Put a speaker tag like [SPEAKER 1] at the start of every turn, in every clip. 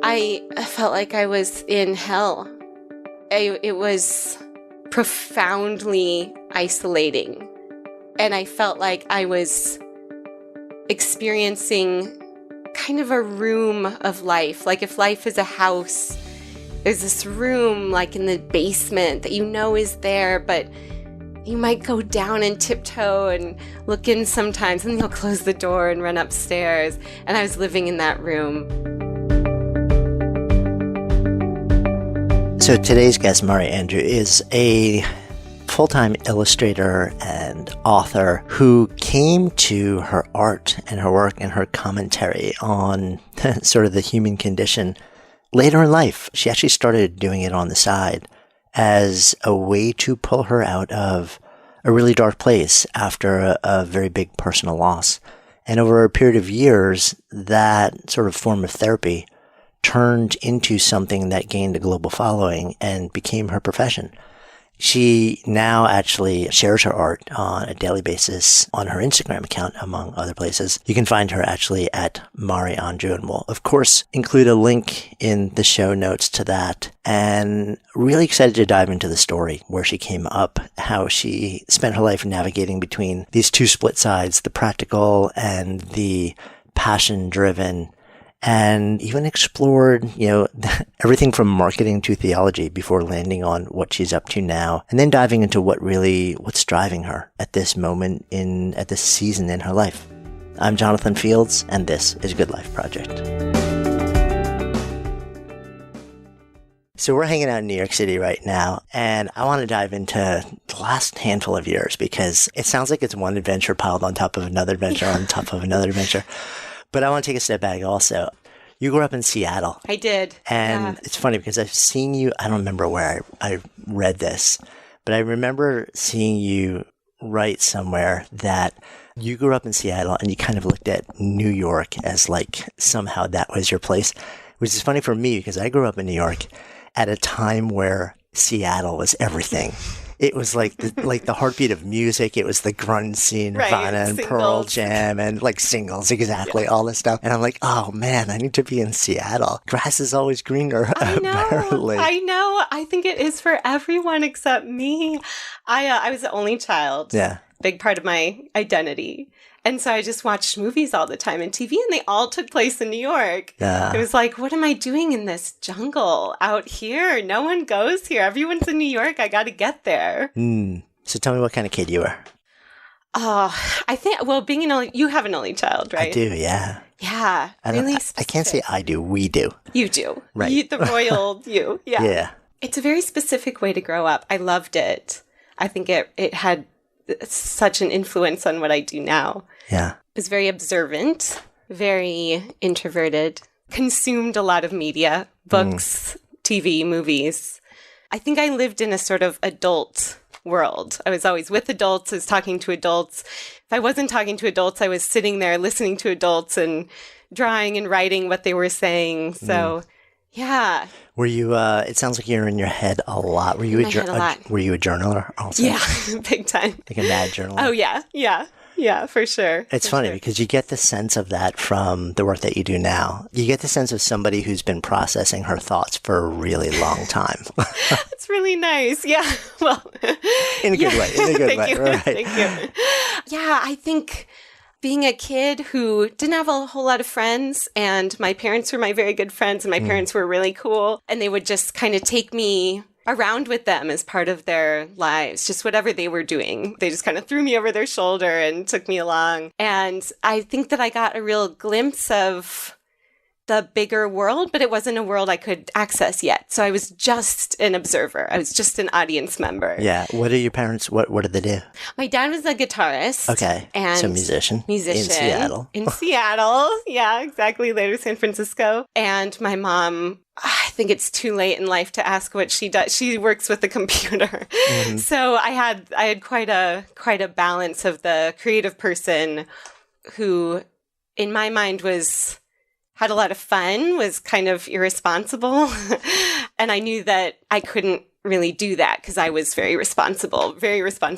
[SPEAKER 1] I felt like I was in hell. It was profoundly isolating. And I felt like I was experiencing kind of a room of life. Like if life is a house, there's this room like in the basement that you know is there, but you might go down and tiptoe and look in sometimes, and you'll close the door and run upstairs. And I was living in that room.
[SPEAKER 2] So today's guest, Mari Andrew, is a full-time illustrator and author who came to her art and her work and her commentary on sort of the human condition later in life. She actually started doing it on the side as a way to pull her out of a really dark place after a very big personal loss. And over a period of years, that sort of form of therapy turned into something that gained a global following and became her profession. She now actually shares her art on a daily basis on her Instagram account, among other places. You can find her actually at Mari Andrew, and we'll, of course, include a link in the show notes to that. And really excited to dive into the story, where she came up, how she spent her life navigating between these two split sides, the practical and the passion-driven, and even explored, everything from marketing to theology before landing on what she's up to now, and then diving into what's driving her at this moment at this season in her life. I'm Jonathan Fields, and this is Good Life Project. So we're hanging out in New York City right now, and I want to dive into the last handful of years because it sounds like it's one adventure piled on top of another adventure on top of another adventure. But I want to take a step back also. You grew up in Seattle.
[SPEAKER 1] I did.
[SPEAKER 2] And It's funny because I've seen you, I don't remember where I read this, but I remember seeing you write somewhere that you grew up in Seattle and you kind of looked at New York as like somehow that was your place, which is funny for me because I grew up in New York at a time where Seattle was everything. It was like the heartbeat of music. It was the grunge scene, Nirvana and Pearl Jam and like singles, exactly, all this stuff. And I'm like, oh man, I need to be in Seattle. Grass is always greener, apparently.
[SPEAKER 1] I know. I think it is for everyone except me. I was the only child.
[SPEAKER 2] Yeah.
[SPEAKER 1] Big part of my identity. And so I just watched movies all the time and TV, and they all took place in New York.
[SPEAKER 2] Yeah.
[SPEAKER 1] It was like, what am I doing in this jungle out here? No one goes here. Everyone's in New York. I got to get there.
[SPEAKER 2] So tell me what kind of kid you were.
[SPEAKER 1] I think, being you have an only child, right?
[SPEAKER 2] I do, yeah.
[SPEAKER 1] Yeah.
[SPEAKER 2] I can't say I do. We do.
[SPEAKER 1] You do.
[SPEAKER 2] Right.
[SPEAKER 1] The royal you. Yeah.
[SPEAKER 2] Yeah.
[SPEAKER 1] It's a very specific way to grow up. I loved it. I think it had such an influence on what I do now.
[SPEAKER 2] Yeah.
[SPEAKER 1] I was very observant, very introverted, consumed a lot of media, books, TV, movies. I think I lived in a sort of adult world. I was always with adults, I was talking to adults. If I wasn't talking to adults, I was sitting there listening to adults and drawing and writing what they were saying. So, yeah.
[SPEAKER 2] Were you, it sounds like you're in your head a lot. Were you a journaler also?
[SPEAKER 1] Yeah, big time.
[SPEAKER 2] Like a mad journaler?
[SPEAKER 1] Oh, yeah. Yeah, for sure.
[SPEAKER 2] It's funny because you get the sense of that from the work that you do now. You get the sense of somebody who's been processing her thoughts for a really long time.
[SPEAKER 1] That's really nice. Yeah. Well,
[SPEAKER 2] in a good way.
[SPEAKER 1] Thank you.
[SPEAKER 2] Right.
[SPEAKER 1] Thank you. Yeah, I think being a kid who didn't have a whole lot of friends, and my parents were my very good friends, and my parents were really cool, and they would just kind of take me around with them as part of their lives, just whatever they were doing. They just kind of threw me over their shoulder and took me along. And I think that I got a real glimpse of the bigger world, but it wasn't a world I could access yet. So I was just an observer. I was just an audience member.
[SPEAKER 2] Yeah. What are your parents, what did they do?
[SPEAKER 1] My dad was a guitarist.
[SPEAKER 2] Okay.
[SPEAKER 1] And
[SPEAKER 2] so musician. In Seattle.
[SPEAKER 1] In Seattle. Yeah, exactly. Later San Francisco. And my mom, I think it's too late in life to ask what she does. She works with the computer. Mm-hmm. So I had quite a balance of the creative person who, in my mind, had a lot of fun, was kind of irresponsible. And I knew that I couldn't really do that because I was very responsible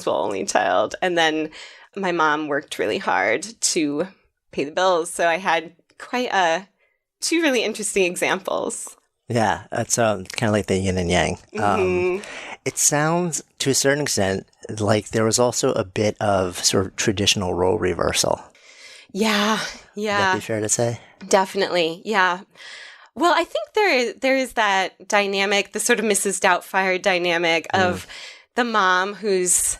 [SPEAKER 1] only child. And then my mom worked really hard to pay the bills. So I had quite a two really interesting examples.
[SPEAKER 2] Yeah, that's kind of like the yin and yang. It sounds, to a certain extent, like there was also a bit of sort of traditional role reversal.
[SPEAKER 1] Yeah.
[SPEAKER 2] Would that be fair to say?
[SPEAKER 1] Definitely. Yeah. Well, I think there is that dynamic, the sort of Mrs. Doubtfire dynamic of the mom who's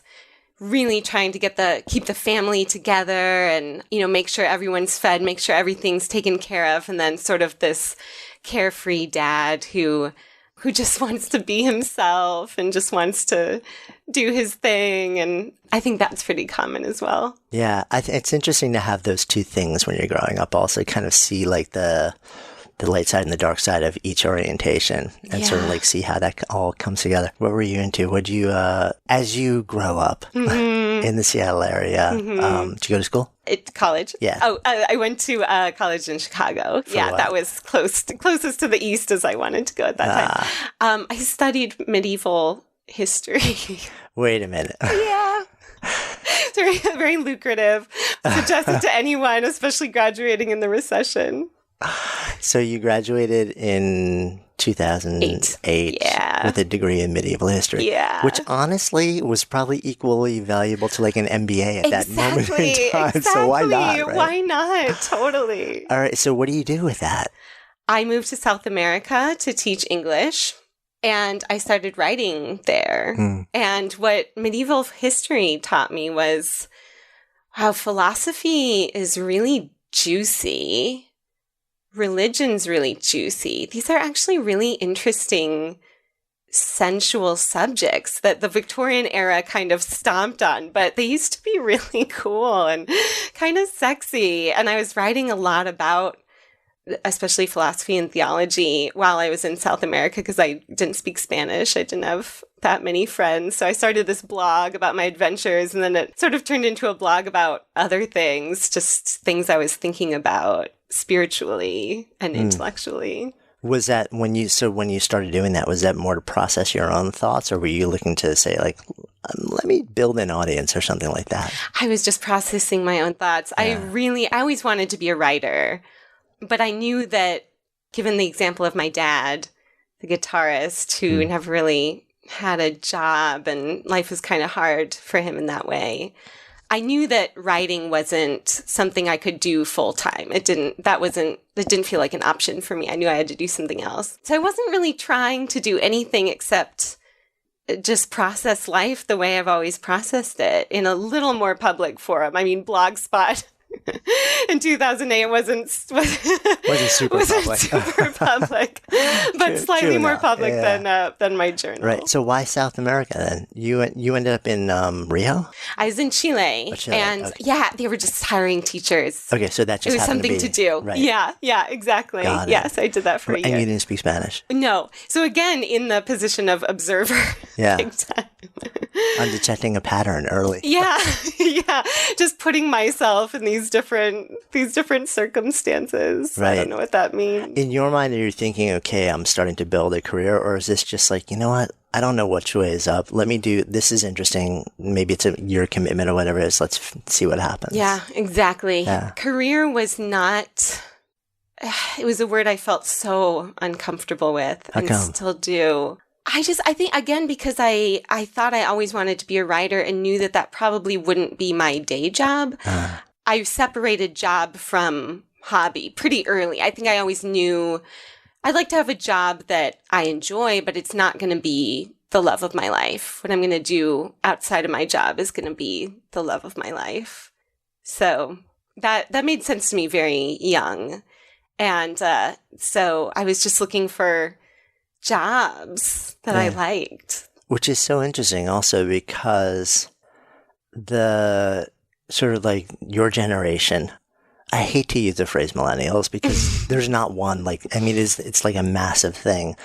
[SPEAKER 1] really trying to keep the family together and, make sure everyone's fed, make sure everything's taken care of. And then sort of this carefree dad who just wants to be himself and just wants to do his thing. And I think that's pretty common as well.
[SPEAKER 2] Yeah. It's interesting to have those two things when you're growing up, also kind of see like the light side and the dark side of each orientation and sort of like see how that all comes together. What were you into? Would you, as you grow up in the Seattle area, did you go to school?
[SPEAKER 1] College?
[SPEAKER 2] Yeah.
[SPEAKER 1] Oh, I went to college in Chicago.
[SPEAKER 2] What?
[SPEAKER 1] That was closest to the east as I wanted to go at that time. I studied medieval history.
[SPEAKER 2] Wait a minute.
[SPEAKER 1] Yeah. It's very, very lucrative. Suggested to anyone, especially graduating in the recession.
[SPEAKER 2] So you graduated in 2008 with a degree in medieval history. Yeah. Which honestly was probably equally valuable to like an MBA at that moment in time.
[SPEAKER 1] Exactly.
[SPEAKER 2] So why not? Right?
[SPEAKER 1] Why not? Totally.
[SPEAKER 2] All right. So what do you do with that?
[SPEAKER 1] I moved to South America to teach English. And I started writing there. And what medieval history taught me was how philosophy is really juicy. Religion's really juicy. These are actually really interesting, sensual subjects that the Victorian era kind of stomped on, but they used to be really cool and kind of sexy. And I was writing a lot about especially philosophy and theology while I was in South America because I didn't speak Spanish. I didn't have that many friends. So I started this blog about my adventures, and then it sort of turned into a blog about other things, just things I was thinking about spiritually and intellectually.
[SPEAKER 2] Was that when you started doing that, was that more to process your own thoughts, or were you looking to say like, let me build an audience or something like that?
[SPEAKER 1] I was just processing my own thoughts. Yeah. I always wanted to be a writer, but I knew that given the example of my dad, the guitarist who never really had a job and life was kind of hard for him in that way, I knew that writing wasn't something I could do full time. It didn't feel like an option for me. I knew I had to do something else. So I wasn't really trying to do anything except just process life the way I've always processed it in a little more public forum. I mean, Blogspot in 2008 wasn't super public, but slightly more public than my journal.
[SPEAKER 2] Right. So why South America then? You ended up in Rio?
[SPEAKER 1] I was in Chile, and they were just hiring teachers.
[SPEAKER 2] Okay, so that just
[SPEAKER 1] it was something to do. Right. Yeah, exactly. Yes, I did that for a year.
[SPEAKER 2] And you didn't speak Spanish?
[SPEAKER 1] No. So again, in the position of observer.
[SPEAKER 2] Yeah. Big time. I'm detecting a pattern early.
[SPEAKER 1] Yeah. Just putting myself in these different circumstances. Right. I don't know what that means.
[SPEAKER 2] In your mind, are you thinking, okay, I'm starting to build a career, or is this just like, you know what? I don't know which way is up. Let me do, this is interesting. Maybe it's your commitment or whatever it is. Let's see what happens.
[SPEAKER 1] Yeah, exactly. Yeah. Career was not, it was a word I felt so uncomfortable with and still do. I think, again, because I thought I always wanted to be a writer and knew that probably wouldn't be my day job. I separated job from hobby pretty early. I think I always knew I'd like to have a job that I enjoy, but it's not going to be the love of my life. What I'm going to do outside of my job is going to be the love of my life. So that made sense to me very young. And so I was just looking for jobs that I liked.
[SPEAKER 2] Which is so interesting also because the sort of like your generation, I hate to use the phrase millennials because there's not one, it's like a massive thing,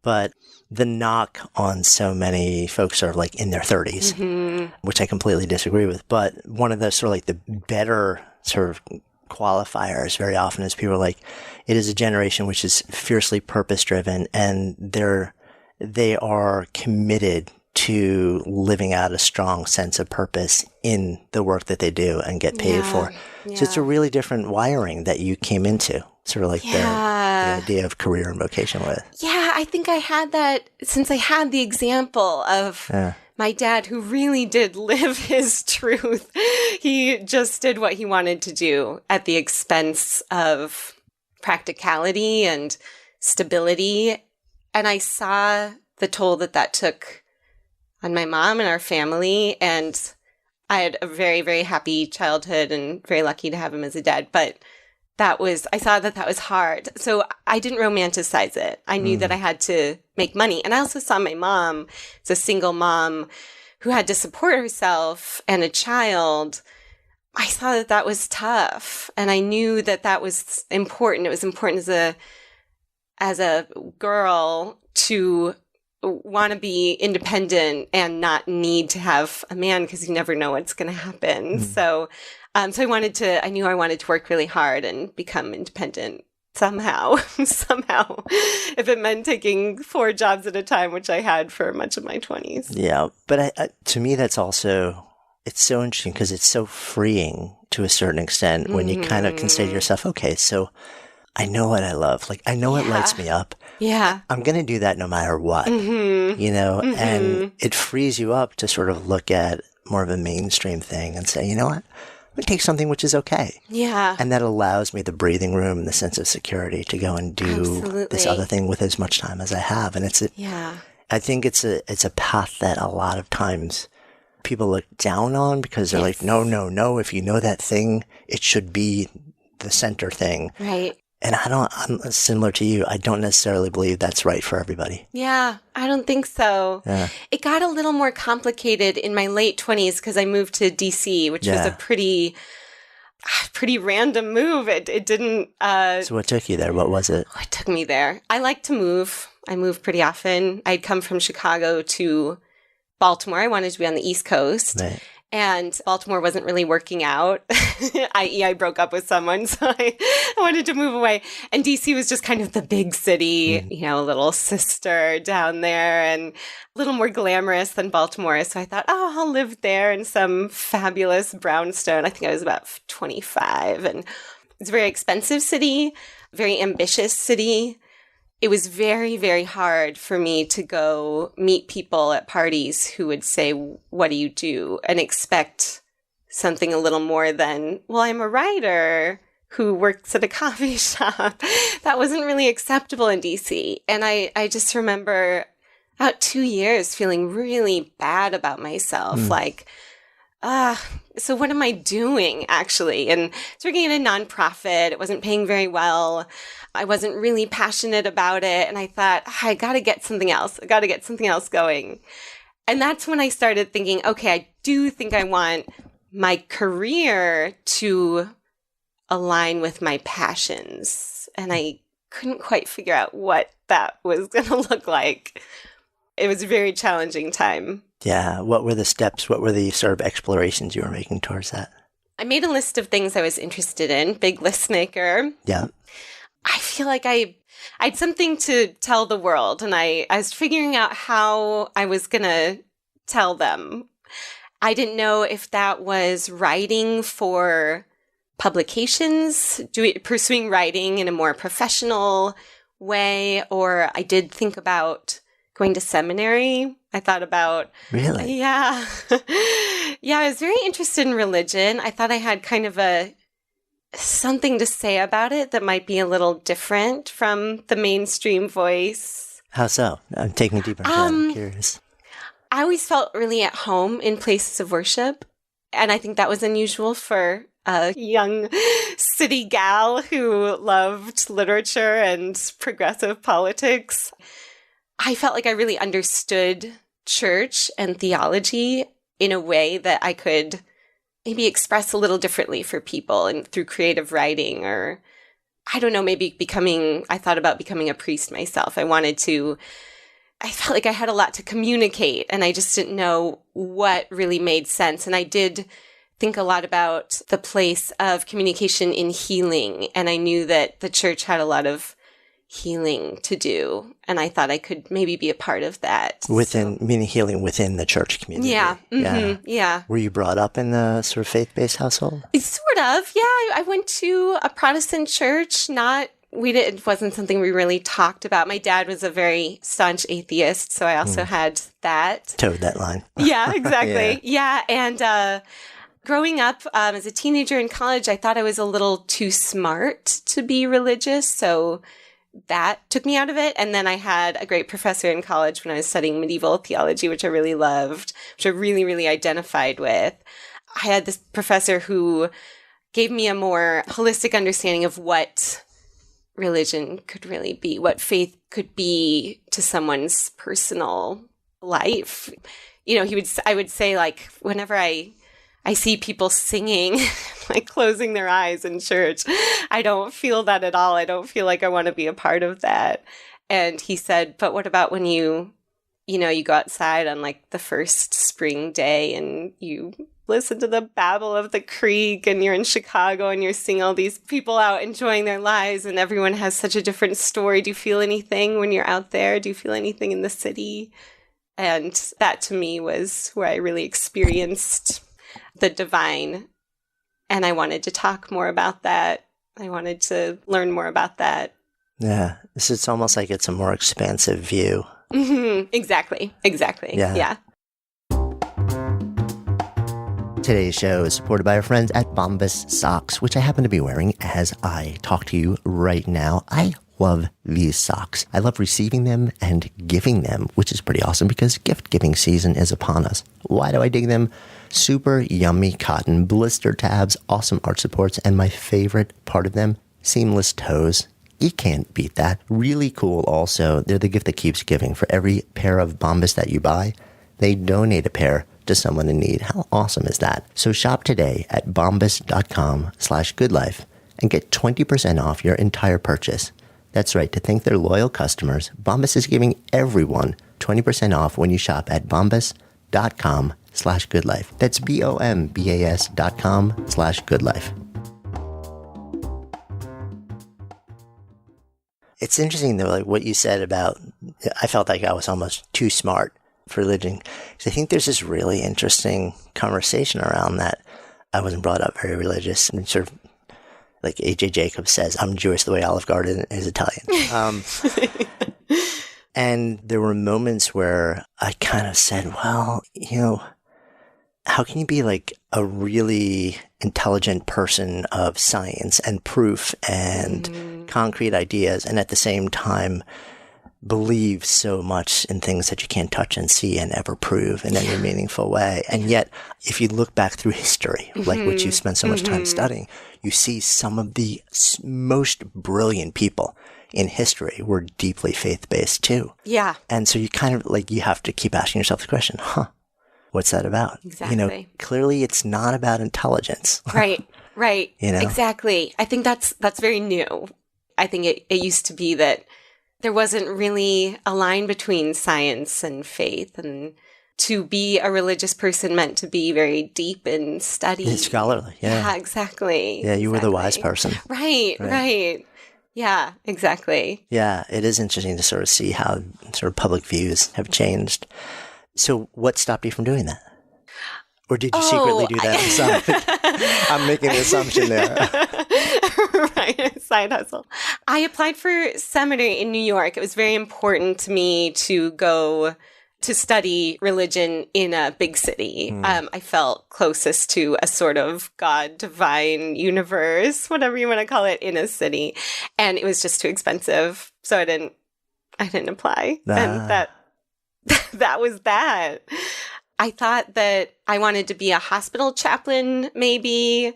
[SPEAKER 2] but the knock on so many folks are like in their 30s, which I completely disagree with. But one of the sort of like the better sort of qualifiers very often is people are like, it is a generation which is fiercely purpose driven and they are committed to living out a strong sense of purpose in the work that they do and get paid for. Yeah. So it's a really different wiring that you came into. sort of like the idea of career and vocation with.
[SPEAKER 1] Yeah, I think I had that since I had the example of my dad who really did live his truth. He just did what he wanted to do at the expense of practicality and stability. And I saw the toll that took on my mom and our family. And I had a very, very happy childhood and very lucky to have him as a dad. But I saw that was hard. So I didn't romanticize it. I knew that I had to make money. And I also saw my mom as a single mom who had to support herself and a child. I saw that was tough. And I knew that was important. It was important as a girl to want to be independent and not need to have a man because you never know what's going to happen. So I knew I wanted to work really hard and become independent somehow, if it meant taking 4 jobs at a time, which I had for much of my 20s.
[SPEAKER 2] Yeah. But to me, it's so interesting because it's so freeing to a certain extent when you kind of can say to yourself, okay, so I know what I love. Like, I know what lights me up.
[SPEAKER 1] Yeah.
[SPEAKER 2] I'm going to do that no matter what, and it frees you up to sort of look at more of a mainstream thing and say, you know what? I'm going to take something which is okay.
[SPEAKER 1] Yeah.
[SPEAKER 2] And that allows me the breathing room and the sense of security to go and do this other thing with as much time as I have. And I think it's a path that a lot of times people look down on because they're like, no. If you know that thing, it should be the center thing.
[SPEAKER 1] Right.
[SPEAKER 2] And I'm similar to you. I don't necessarily believe that's right for everybody.
[SPEAKER 1] Yeah, I don't think so. Yeah. It got a little more complicated in my late 20s because I moved to DC, which was a pretty random move. It didn't...
[SPEAKER 2] So what took you there? What was it?
[SPEAKER 1] What took me there? I like to move. I move pretty often. I'd come from Chicago to Baltimore. I wanted to be on the East Coast. Right. And Baltimore wasn't really working out, i.e. I broke up with someone, so I wanted to move away. And DC was just kind of the big city, a little sister down there and a little more glamorous than Baltimore. So I thought, I'll live there in some fabulous brownstone. I think I was about 25. And it's a very expensive city, very ambitious city. It was very, very hard for me to go meet people at parties who would say, what do you do? And expect something a little more than, well, I'm a writer who works at a coffee shop. That wasn't really acceptable in DC. And I just remember about 2 years feeling really bad about myself. Like, so what am I doing actually? And I was working in a nonprofit. It wasn't paying very well. I wasn't really passionate about it. And I thought, I got to get something else. I got to get something else going. And that's when I started thinking, okay, I do think I want my career to align with my passions. And I couldn't quite figure out what that was going to look like. It was a very challenging time.
[SPEAKER 2] Yeah. What were the steps? What were the sort of explorations you were making towards that?
[SPEAKER 1] I made a list of things I was interested in. Big list maker.
[SPEAKER 2] Yeah.
[SPEAKER 1] I feel like I had something to tell the world, and I was figuring out how I was going to tell them. I didn't know if that was writing for publications, pursuing writing in a more professional way, or I did think about going to seminary. I thought about...
[SPEAKER 2] Really?
[SPEAKER 1] Yeah. Yeah, I was very interested in religion. I thought I had kind of something to say about it that might be a little different from the mainstream voice.
[SPEAKER 2] How so? I'm taking a deeper into that. I'm curious.
[SPEAKER 1] I always felt really at home in places of worship. And I think that was unusual for a young city gal who loved literature and progressive politics. I felt like I really understood church and theology in a way that I could maybe express a little differently for people and through creative writing, or I don't know, I thought about becoming a priest myself. I felt like I had a lot to communicate and I just didn't know what really made sense. And I did think a lot about the place of communication in healing. And I knew that the church had a lot of healing to do. And I thought I could maybe be a part of that.
[SPEAKER 2] Meaning healing within the church community.
[SPEAKER 1] Yeah. Mm-hmm, yeah.
[SPEAKER 2] Were you brought up in a sort of faith-based household?
[SPEAKER 1] Sort of. Yeah. I went to a Protestant church, not It wasn't something we really talked about. My dad was a very staunch atheist, so I also had that.
[SPEAKER 2] Towed that line.
[SPEAKER 1] Yeah, exactly. Yeah. And growing up as a teenager in college, I thought I was a little too smart to be religious. So that took me out of it. And then I had a great professor in college when I was studying medieval theology, which I really loved, which I really, really identified with. I had this professor who gave me a more holistic understanding of what religion could really be, what faith could be to someone's personal life. You know, I would say, like, whenever I see people singing, like closing their eyes in church, I don't feel that at all. I don't feel like I want to be a part of that. And he said, but what about when you go outside on like the first spring day and you listen to the babble of the creek and you're in Chicago and you're seeing all these people out enjoying their lives and everyone has such a different story. Do you feel anything when you're out there? Do you feel anything in the city? And that to me was where I really experienced the divine. And I wanted to talk more about that. I wanted to learn more about that.
[SPEAKER 2] Yeah. It's almost like it's a more expansive view.
[SPEAKER 1] Mm-hmm. Exactly. Yeah.
[SPEAKER 2] Today's show is supported by our friends at Bombas Socks, which I happen to be wearing as I talk to you right now. I love these socks. I love receiving them and giving them, which is pretty awesome because gift giving season is upon us. Why do I dig them? Super yummy cotton, blister tabs, awesome arch supports, and my favorite part of them, seamless toes. You can't beat that. Really cool also. They're the gift that keeps giving. For every pair of Bombas that you buy, they donate a pair to someone in need. How awesome is that? So shop today at bombas.com/goodlife and get 20% off your entire purchase. That's right. To thank their loyal customers, Bombas is giving everyone 20% off when you shop at bombas.com/goodlife. That's BOMBAS.com/goodlife. It's interesting though, like what you said about, I felt like I was almost too smart for religion. Because I think there's this really interesting conversation around that. I wasn't brought up very religious, and sort of like A.J. Jacobs says, I'm Jewish the way Olive Garden is Italian. And there were moments where I kind of said, well, how can you be like a really intelligent person of science and proof and concrete ideas and at the same time believe so much in things that you can't touch and see and ever prove in any meaningful way? And yet, if you look back through history, like which you spent so much time studying, you see some of the most brilliant people in history were deeply faith-based too.
[SPEAKER 1] Yeah.
[SPEAKER 2] And so you kind of like, you have to keep asking yourself the question, what's that about?
[SPEAKER 1] Exactly.
[SPEAKER 2] Clearly it's not about intelligence.
[SPEAKER 1] Right.
[SPEAKER 2] Exactly.
[SPEAKER 1] I think that's very new. I think it used to be that there wasn't really a line between science and faith, and to be a religious person meant to be very deep in study.
[SPEAKER 2] It's scholarly, yeah.
[SPEAKER 1] Yeah, exactly.
[SPEAKER 2] Yeah, you were the wise person.
[SPEAKER 1] Right. Yeah, exactly.
[SPEAKER 2] Yeah, it is interesting to sort of see how sort of public views have changed. So what stopped you from doing that? Or did you secretly do that inside? I'm making an assumption there.
[SPEAKER 1] Right, side hustle. I applied for seminary in New York. It was very important to me to go to study religion in a big city. I felt closest to a sort of God, divine universe, whatever you want to call it, in a city. And it was just too expensive. So I didn't apply. And that was that. I thought that I wanted to be a hospital chaplain, maybe,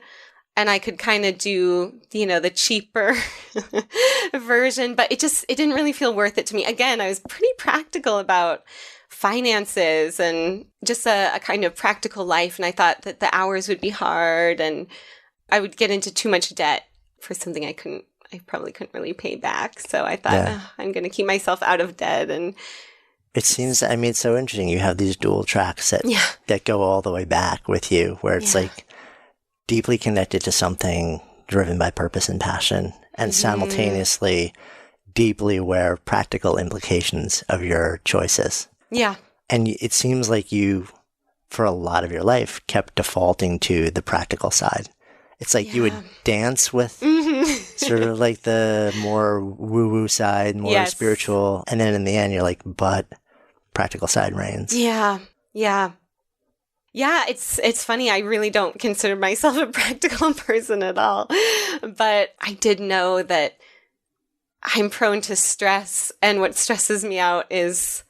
[SPEAKER 1] and I could kind of do, the cheaper version, but it didn't really feel worth it to me. Again, I was pretty practical about finances and just a kind of practical life, and I thought that the hours would be hard and I would get into too much debt for something I probably couldn't really pay back. So I thought, I'm going to keep myself out of debt. And
[SPEAKER 2] it seems, it's so interesting. You have these dual tracks that go all the way back with you, where it's like deeply connected to something driven by purpose and passion, and simultaneously deeply aware of practical implications of your choices. Yeah. And it seems like you, for a lot of your life, kept defaulting to the practical side. It's like you would dance with Sort of like the more woo-woo side, more
[SPEAKER 1] Yes.
[SPEAKER 2] spiritual. And then in the end, you're like, but practical side reigns.
[SPEAKER 1] Yeah. Yeah. Yeah, it's funny. I really don't consider myself a practical person at all. But I did know that I'm prone to stress, and what stresses me out is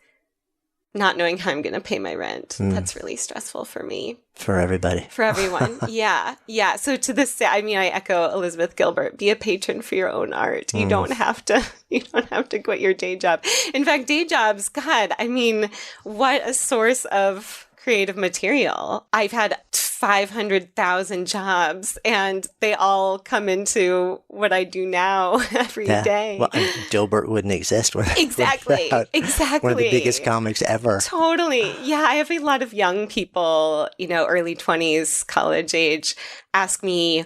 [SPEAKER 1] not knowing how I'm going to pay my rent. That's really stressful for me.
[SPEAKER 2] For everybody.
[SPEAKER 1] For everyone. Yeah. Yeah. So to this day, I mean, I echo Elizabeth Gilbert, be a patron for your own art. You don't have to quit your day job. In fact, day jobs, God, I mean, what a source of creative material. I've had 500,000 jobs, and they all come into what I do now every day.
[SPEAKER 2] Well, Dilbert wouldn't exist without
[SPEAKER 1] Exactly.
[SPEAKER 2] one of the biggest comics ever.
[SPEAKER 1] Totally. Yeah, I have a lot of young people, early 20s, college age, ask me,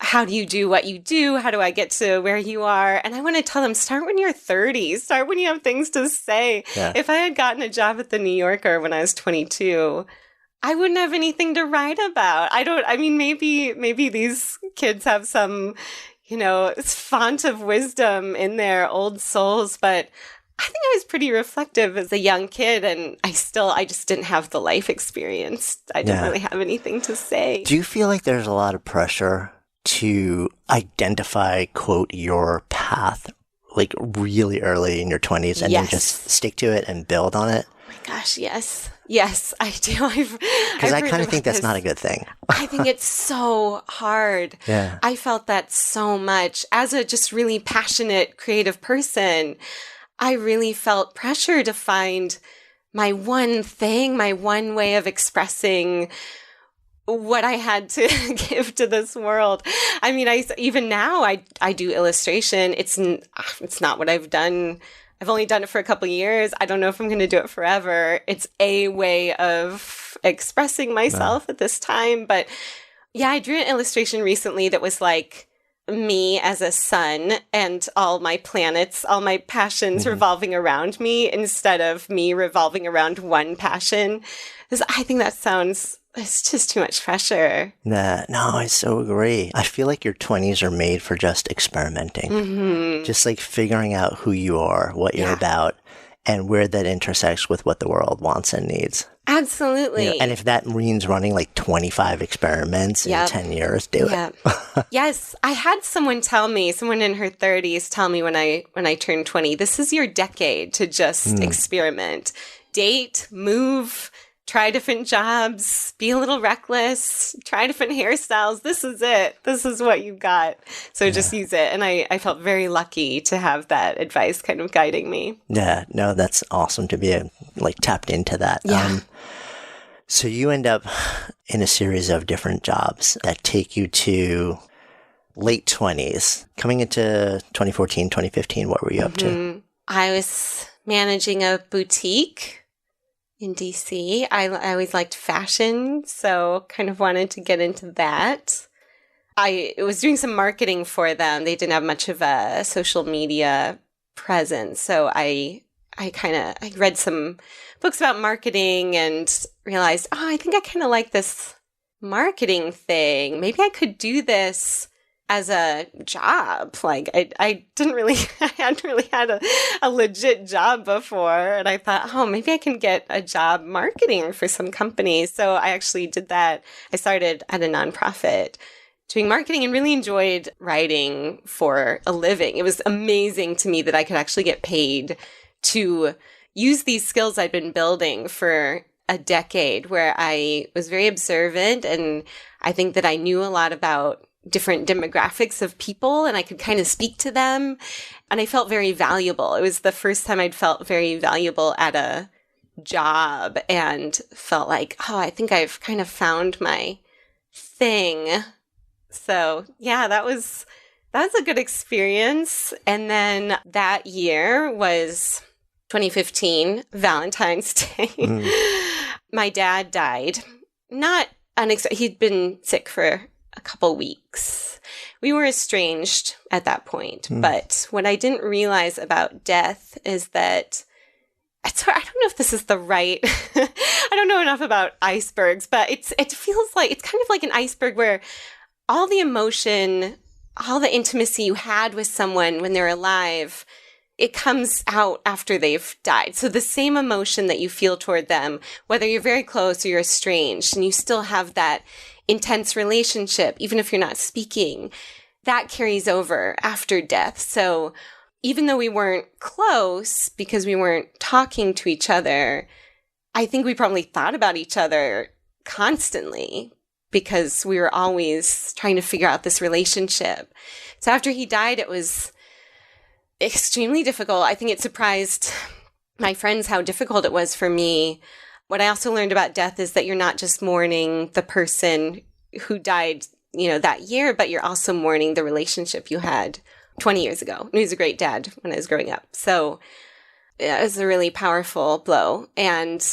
[SPEAKER 1] how do you do what you do? How do I get to where you are? And I want to tell them, start when you're 30. Start when you have things to say.
[SPEAKER 2] Yeah.
[SPEAKER 1] If I had gotten a job at the New Yorker when I was 22, I wouldn't have anything to write about. Maybe these kids have some, font of wisdom in their old souls, but I think I was pretty reflective as a young kid, and I just didn't have the life experience. I didn't really have anything to say.
[SPEAKER 2] Do you feel like there's a lot of pressure to identify, quote, your path, like really early in your 20s and then just stick to it and build on it?
[SPEAKER 1] Oh my gosh, yes. Yes, I do.
[SPEAKER 2] Because I kind of think that's not a good thing.
[SPEAKER 1] I think it's so hard.
[SPEAKER 2] Yeah.
[SPEAKER 1] I felt that so much. As a just really passionate, creative person, I really felt pressure to find my one thing, my one way of expressing what I had to give to this world. I mean, even now I do illustration. It's not what I've done. I've only done it for a couple of years. I don't know if I'm going to do it forever. It's a way of expressing myself at this time. But yeah, I drew an illustration recently that was like me as a sun and all my planets, all my passions revolving around me instead of me revolving around one passion. Because I think it's just too much pressure.
[SPEAKER 2] No, I so agree. I feel like your 20s are made for just experimenting. Just like figuring out who you are, what you're about, and where that intersects with what the world wants and needs.
[SPEAKER 1] Absolutely.
[SPEAKER 2] And if that means running like 25 experiments in 10 years, do it.
[SPEAKER 1] Yes. I had someone in her 30s tell me when I turned 20, this is your decade to just experiment. Date, move, try different jobs, be a little reckless, try different hairstyles. This is it. This is what you've got. So just use it. And I felt very lucky to have that advice kind of guiding me.
[SPEAKER 2] Yeah, no, that's awesome to be tapped into that.
[SPEAKER 1] Yeah.
[SPEAKER 2] So you end up in a series of different jobs that take you to late 20s. Coming into 2014, 2015, what were you up to?
[SPEAKER 1] I was managing a boutique in DC. I always liked fashion, so kind of wanted to get into that. I was doing some marketing for them. They didn't have much of a social media presence, so I read some books about marketing and realized, I think I kind of like this marketing thing. Maybe I could do this as a job. Like I hadn't really had a legit job before. And I thought, maybe I can get a job marketing for some companies. So I actually did that. I started at a nonprofit doing marketing and really enjoyed writing for a living. It was amazing to me that I could actually get paid to use these skills I'd been building for a decade, where I was very observant, and I think that I knew a lot about different demographics of people, and I could kind of speak to them, and I felt very valuable. It was the first time I'd felt very valuable at a job and felt like, I think I've kind of found my thing. So yeah, that was a good experience. And then that year was 2015, Valentine's Day. My dad died. Not unexpected. He'd been sick for a couple weeks. We were estranged at that point. But what I didn't realize about death is that I don't know if this is the right, I don't know enough about icebergs, but it feels like, it's kind of like an iceberg where all the emotion all the intimacy you had with someone when they're alive, it comes out after they've died. So the same emotion that you feel toward them, whether you're very close or you're estranged, and you still have that intense relationship, even if you're not speaking, that carries over after death. So even though we weren't close because we weren't talking to each other, I think we probably thought about each other constantly because we were always trying to figure out this relationship. So after he died, it was extremely difficult. I think it surprised my friends how difficult it was for me. What I also learned about death is that you're not just mourning the person who died, that year, but you're also mourning the relationship you had 20 years ago. He was a great dad when I was growing up. So it was a really powerful blow. And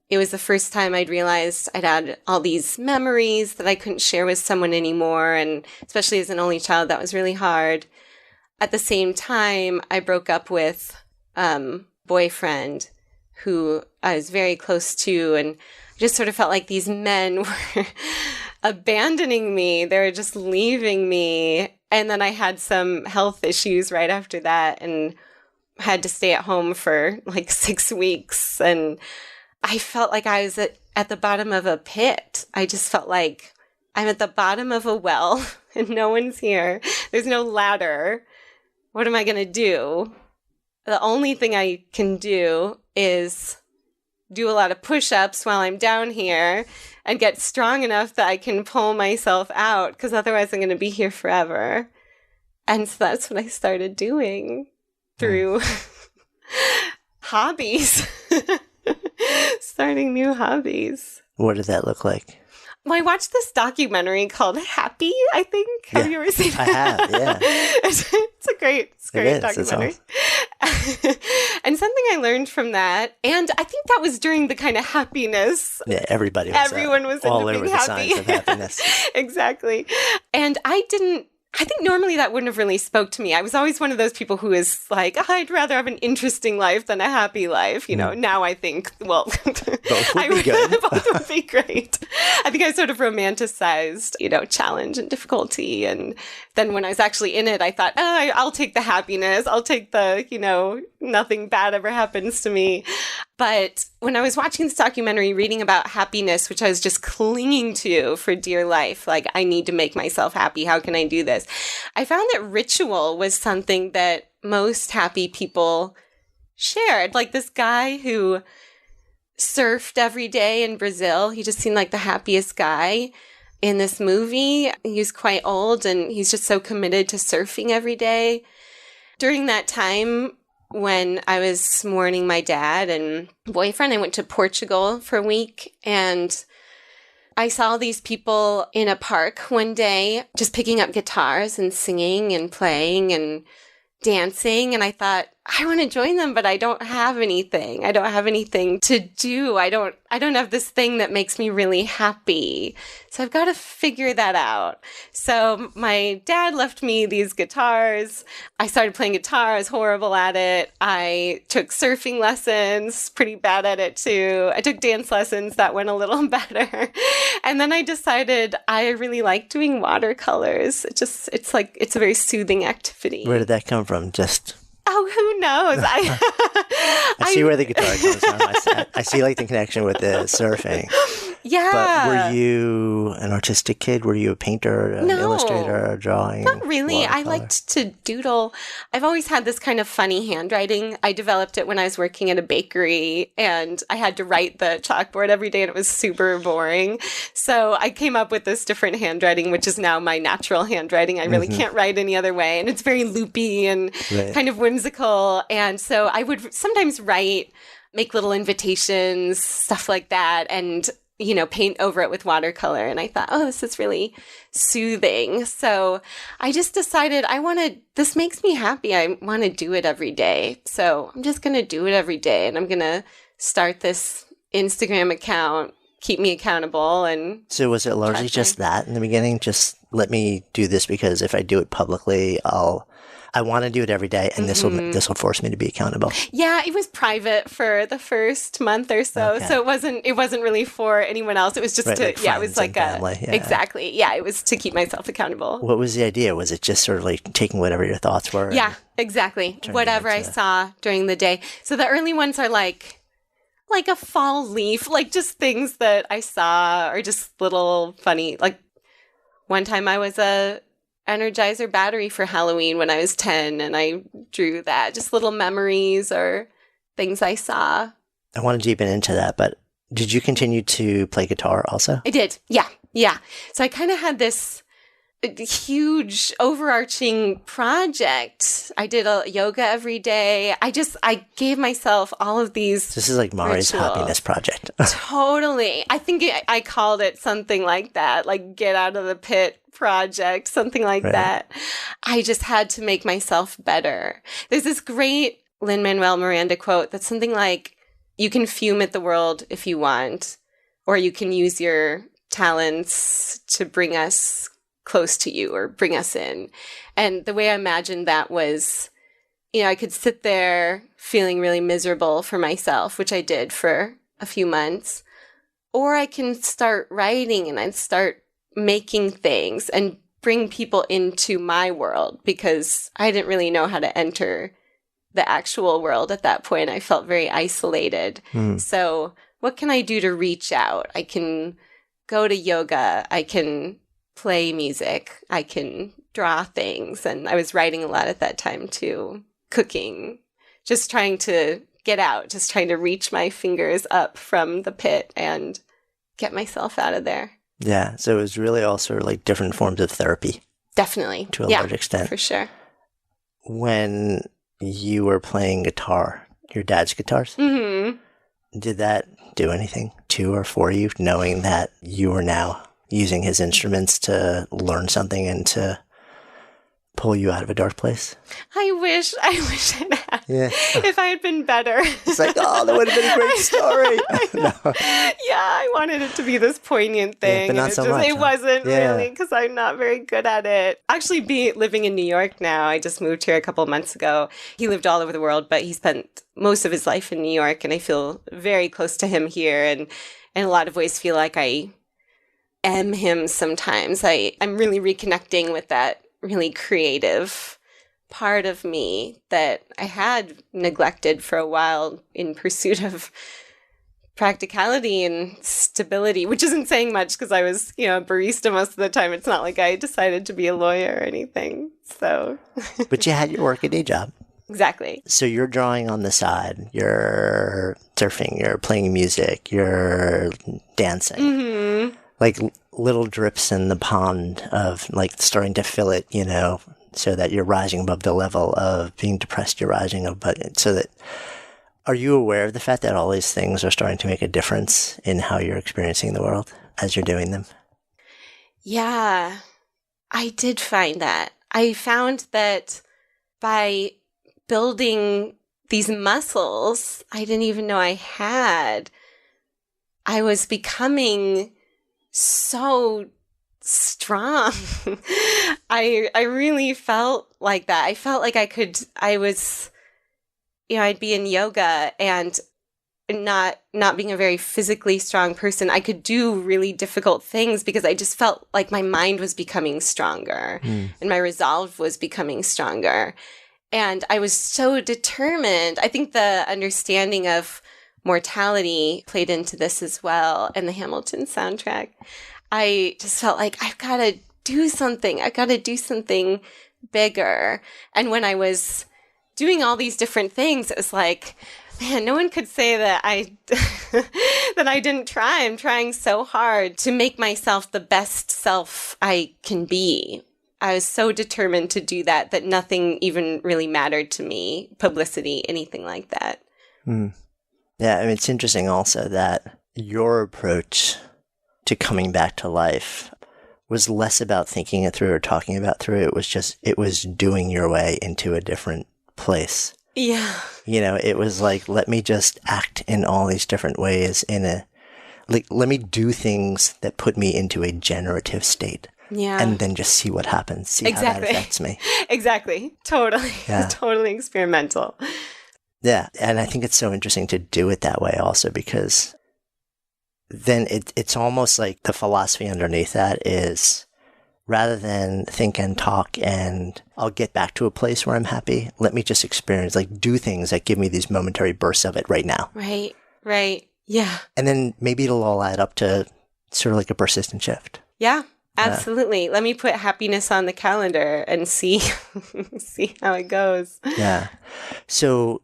[SPEAKER 1] it was the first time I'd realized I'd had all these memories that I couldn't share with someone anymore. And especially as an only child, that was really hard. At the same time, I broke up with boyfriend who I was very close to, and I just sort of felt like these men were abandoning me. They were just leaving me. And then I had some health issues right after that and had to stay at home for like 6 weeks. And I felt like I was at the bottom of a pit. I just felt like I'm at the bottom of a well and no one's here. There's no ladder. What am I going to do? The only thing I can do is do a lot of push-ups while I'm down here and get strong enough that I can pull myself out, because otherwise I'm going to be here forever. And so that's what I started doing through hobbies, starting new hobbies.
[SPEAKER 2] What did that look like?
[SPEAKER 1] Well, I watched this documentary called Happy, I think. Have you ever seen that?
[SPEAKER 2] I have, yeah.
[SPEAKER 1] It's a great documentary. And something I learned from that, and I think that was during the kind of happiness.
[SPEAKER 2] Yeah, everyone was
[SPEAKER 1] all
[SPEAKER 2] into
[SPEAKER 1] over
[SPEAKER 2] being
[SPEAKER 1] the
[SPEAKER 2] happy. Signs of happiness.
[SPEAKER 1] Exactly. And I think normally that wouldn't have really spoke to me. I was always one of those people who is like, I'd rather have an interesting life than a happy life. Now I think, well,
[SPEAKER 2] both would be good.
[SPEAKER 1] Both would be great. I think I sort of romanticized, challenge and difficulty. And then when I was actually in it, I thought, I'll take the happiness. I'll take the, nothing bad ever happens to me. But when I was watching this documentary, reading about happiness, which I was just clinging to for dear life, like, I need to make myself happy. How can I do this? I found that ritual was something that most happy people shared. Like this guy who surfed every day in Brazil. He just seemed like the happiest guy in this movie. He's quite old and he's just so committed to surfing every day. During that time, when I was mourning my dad and boyfriend, I went to Portugal for a week, and I saw these people in a park one day just picking up guitars and singing and playing and dancing. And I thought, I want to join them, but I don't have anything. I don't have anything to do. I don't have this thing that makes me really happy. So I've got to figure that out. So my dad left me these guitars. I started playing guitar. I was horrible at it. I took surfing lessons, pretty bad at it too. I took dance lessons. That went a little better. And then I decided I really like doing watercolors. It's a very soothing activity.
[SPEAKER 2] Where did that come from?
[SPEAKER 1] Oh, who knows?
[SPEAKER 2] I see where the guitar comes from. I see like the connection with the surfing.
[SPEAKER 1] Yeah.
[SPEAKER 2] But were you an artistic kid? Were you a painter, an illustrator, drawing?
[SPEAKER 1] Not really. I liked to doodle. I've always had this kind of funny handwriting. I developed it when I was working at a bakery, and I had to write the chalkboard every day, and it was super boring. So I came up with this different handwriting, which is now my natural handwriting. I really can't write any other way. And it's very loopy and kind of whimsical. And so I would sometimes make little invitations, stuff like that, and paint over it with watercolor. And I thought, this is really soothing. So I just decided this makes me happy. I want to do it every day. So I'm just going to do it every day. And I'm going to start this Instagram account, keep me accountable. And
[SPEAKER 2] so was it largely just that in the beginning? Just let me do this because if I do it publicly, I'll I want to do it every day, and this will force me to be accountable.
[SPEAKER 1] Yeah, it was private for the first month or so,
[SPEAKER 2] Okay.
[SPEAKER 1] so it wasn't really for anyone else. It was just
[SPEAKER 2] Right,
[SPEAKER 1] it was like
[SPEAKER 2] family. Yeah.
[SPEAKER 1] exactly. Yeah, it was to keep myself accountable.
[SPEAKER 2] What was the idea? Was it just sort of like taking whatever your thoughts were?
[SPEAKER 1] Yeah, exactly. Whatever I saw during the day. So the early ones are like a fall leaf, like just things that I saw, or just little funny. Like one time I was a Energizer battery for Halloween when I was 10, and I drew that. Just little memories or things I saw.
[SPEAKER 2] I want to deepen into that, but did you continue to play guitar also?
[SPEAKER 1] I did. Yeah. So I kind of had this huge overarching project. I did a yoga every day. I gave myself all of these.
[SPEAKER 2] This is like Mari's
[SPEAKER 1] rituals.
[SPEAKER 2] happiness project.
[SPEAKER 1] Totally. I think I called it something like that, like get out of the pit project, something like that. I just had to make myself better. There's this great Lin-Manuel Miranda quote that's something like, you can fume at the world if you want, or you can use your talents to bring us close to you or bring us in. And the way I imagined that was, I could sit there feeling really miserable for myself, which I did for a few months, or I can start writing and I'd start making things and bring people into my world, because I didn't really know how to enter the actual world at that point. I felt very isolated. So what can I do to reach out? I can go to yoga. I can play music. I can draw things. And I was writing a lot at that time too, cooking, just trying to get out, just trying to reach my fingers up from the pit and get myself out of there.
[SPEAKER 2] Yeah. So it was really also like different forms of therapy.
[SPEAKER 1] Definitely.
[SPEAKER 2] To a large extent.
[SPEAKER 1] For sure.
[SPEAKER 2] When you were playing guitar, your dad's guitars, did that do anything to or for you, knowing that you were now using his instruments to learn something and to pull you out of a dark place?
[SPEAKER 1] I wish I'd had.
[SPEAKER 2] Yeah.
[SPEAKER 1] If I had been better.
[SPEAKER 2] It's like, oh, that would have been a great story. No.
[SPEAKER 1] Yeah, I wanted it to be this poignant thing.
[SPEAKER 2] But not
[SPEAKER 1] and
[SPEAKER 2] so much.
[SPEAKER 1] It wasn't
[SPEAKER 2] Yeah.
[SPEAKER 1] really, because I'm not very good at it. Actually, living in New York now, I just moved here a couple months ago. He lived all over the world, but he spent most of his life in New York, and I feel very close to him here, and in a lot of ways feel like I am him sometimes. I'm really reconnecting with that really creative part of me that I had neglected for a while in pursuit of practicality and stability, which isn't saying much because I was, a barista most of the time. It's not like I decided to be a lawyer or anything. So,
[SPEAKER 2] But you had your workaday job.
[SPEAKER 1] Exactly.
[SPEAKER 2] So you're drawing on the side, you're surfing, you're playing music, you're dancing. Like little drips in the pond of like starting to fill it, so that you're rising above the level of being depressed, you're rising above it. So that, are you aware of the fact that all these things are starting to make a difference in how you're experiencing the world as you're doing them?
[SPEAKER 1] Yeah, I did find that. I found that by building these muscles I didn't even know I had, I was becoming so strong. I really felt like that. I felt like I'd be in yoga and not being a very physically strong person, I could do really difficult things because I just felt like my mind was becoming stronger and my resolve was becoming stronger. And I was so determined. I think the understanding of mortality played into this as well, and the Hamilton soundtrack. I just felt like I've got to do something. I've got to do something bigger. And when I was doing all these different things, it was like, man, no one could say that that I didn't try. I'm trying so hard to make myself the best self I can be. I was so determined to do that nothing even really mattered to me, publicity, anything like that.
[SPEAKER 2] Yeah, I mean, it's interesting also that your approach to coming back to life was less about thinking it through or talking about through. It was doing your way into a different place.
[SPEAKER 1] Yeah.
[SPEAKER 2] It was like, let me just act in all these different ways let me do things that put me into a generative state.
[SPEAKER 1] Yeah.
[SPEAKER 2] and then just see what happens, see how that affects me.
[SPEAKER 1] Exactly. Totally.
[SPEAKER 2] Yeah.
[SPEAKER 1] Totally experimental.
[SPEAKER 2] Yeah. And I think it's so interesting to do it that way also, because then it's almost like the philosophy underneath that is, rather than think and talk and I'll get back to a place where I'm happy, let me just experience, like do things that give me these momentary bursts of it right now.
[SPEAKER 1] Right. Right. Yeah.
[SPEAKER 2] And then maybe it'll all add up to sort of like a persistent shift.
[SPEAKER 1] Yeah. Absolutely. Let me put happiness on the calendar and see how it goes.
[SPEAKER 2] Yeah. So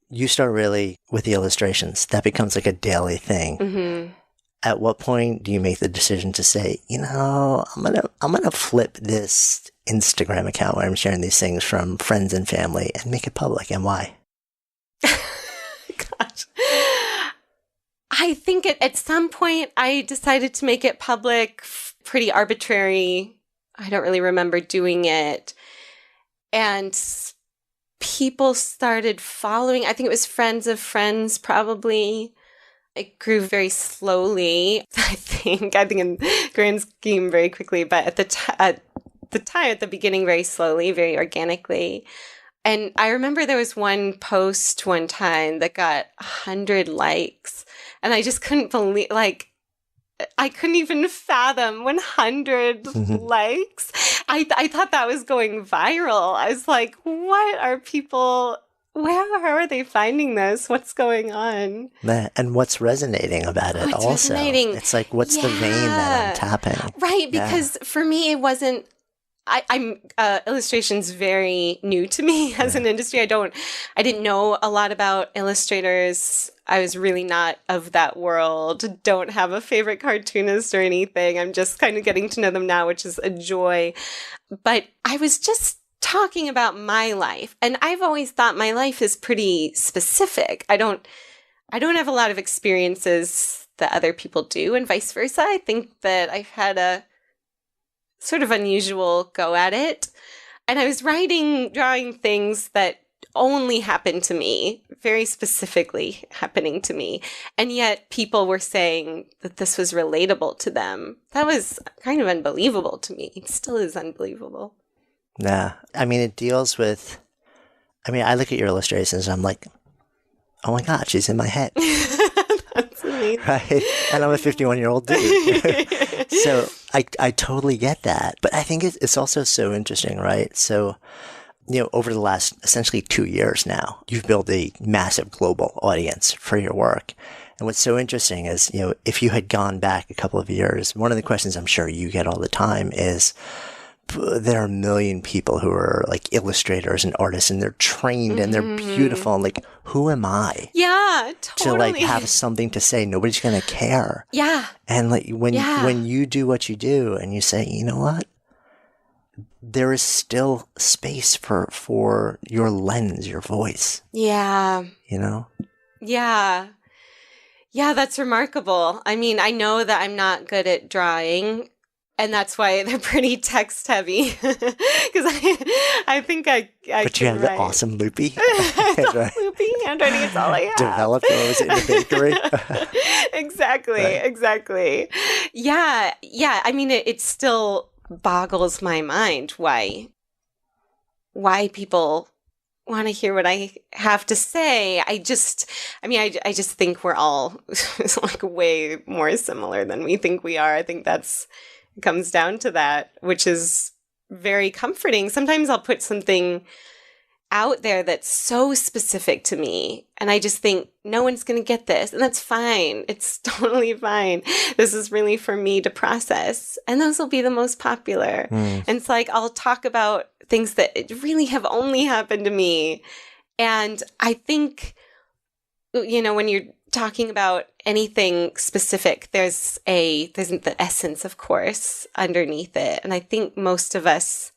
[SPEAKER 2] you start really with the illustrations. That becomes like a daily thing.
[SPEAKER 1] Mm-hmm.
[SPEAKER 2] At what point do you make the decision to say, I'm gonna flip this Instagram account where I'm sharing these things from friends and family and make it public, and why?
[SPEAKER 1] Gosh. I think at some point I decided to make it public, pretty arbitrary. I don't really remember doing it. And people started following. I think it was friends of friends, probably. It grew very slowly, I think in the grand scheme very quickly, but at the time, at the beginning, very slowly, very organically. And I remember there was one post one time that got 100 likes, and I just couldn't believe, I couldn't even fathom 100 likes. I thought that was going viral. I was like, what are people... how are they finding this? What's going on?
[SPEAKER 2] And what's resonating about it also? It's like, what's the vein that I'm tapping?
[SPEAKER 1] Right, because for me, it wasn't... I'm illustration's very new to me as an industry. I didn't know a lot about illustrators. I was really not of that world. Don't have a favorite cartoonist or anything. I'm just kind of getting to know them now, which is a joy. But I was just talking about my life, and I've always thought my life is pretty specific. I don't have a lot of experiences that other people do, and vice versa. I think that I've had a sort of unusual go at it. And I was drawing things that only happened to me, very specifically happening to me. And yet people were saying that this was relatable to them. That was kind of unbelievable to me. It still is unbelievable.
[SPEAKER 2] Yeah. I mean, it deals with, I look at your illustrations and I'm like, oh my God, she's in my head.
[SPEAKER 1] That's amazing.
[SPEAKER 2] Right? And I'm a 51-year-old dude. So I totally get that. But I think it's also so interesting, right? So, over the last essentially 2 years now, you've built a massive global audience for your work. And what's so interesting is, if you had gone back a couple of years, one of the questions I'm sure you get all the time is, there are a million people who are like illustrators and artists, and they're trained and they're beautiful. And like, who am I?
[SPEAKER 1] Yeah, totally.
[SPEAKER 2] To have something to say. Nobody's going to care.
[SPEAKER 1] Yeah.
[SPEAKER 2] And when you do what you do and you say, you know what? There is still space for your lens, your voice.
[SPEAKER 1] Yeah. Yeah. Yeah, that's remarkable. I know that I'm not good at drawing. And that's why they're pretty text heavy, because I think I
[SPEAKER 2] But you have the awesome loopy.
[SPEAKER 1] Loopy handwriting is all I have.
[SPEAKER 2] Developed when I was in the bakery.
[SPEAKER 1] Exactly. Yeah. It still boggles my mind why people want to hear what I have to say. I just think we're all like way more similar than we think we are. I think it comes down to that, which is very comforting. Sometimes I'll put something out there that's so specific to me, and I just think no one's going to get this, and that's fine. It's totally fine. This is really for me to process, and those will be the most popular. And it's like I'll talk about things that really have only happened to me, and I think when you're talking about anything specific, there's the essence, of course, underneath it, and I think most of us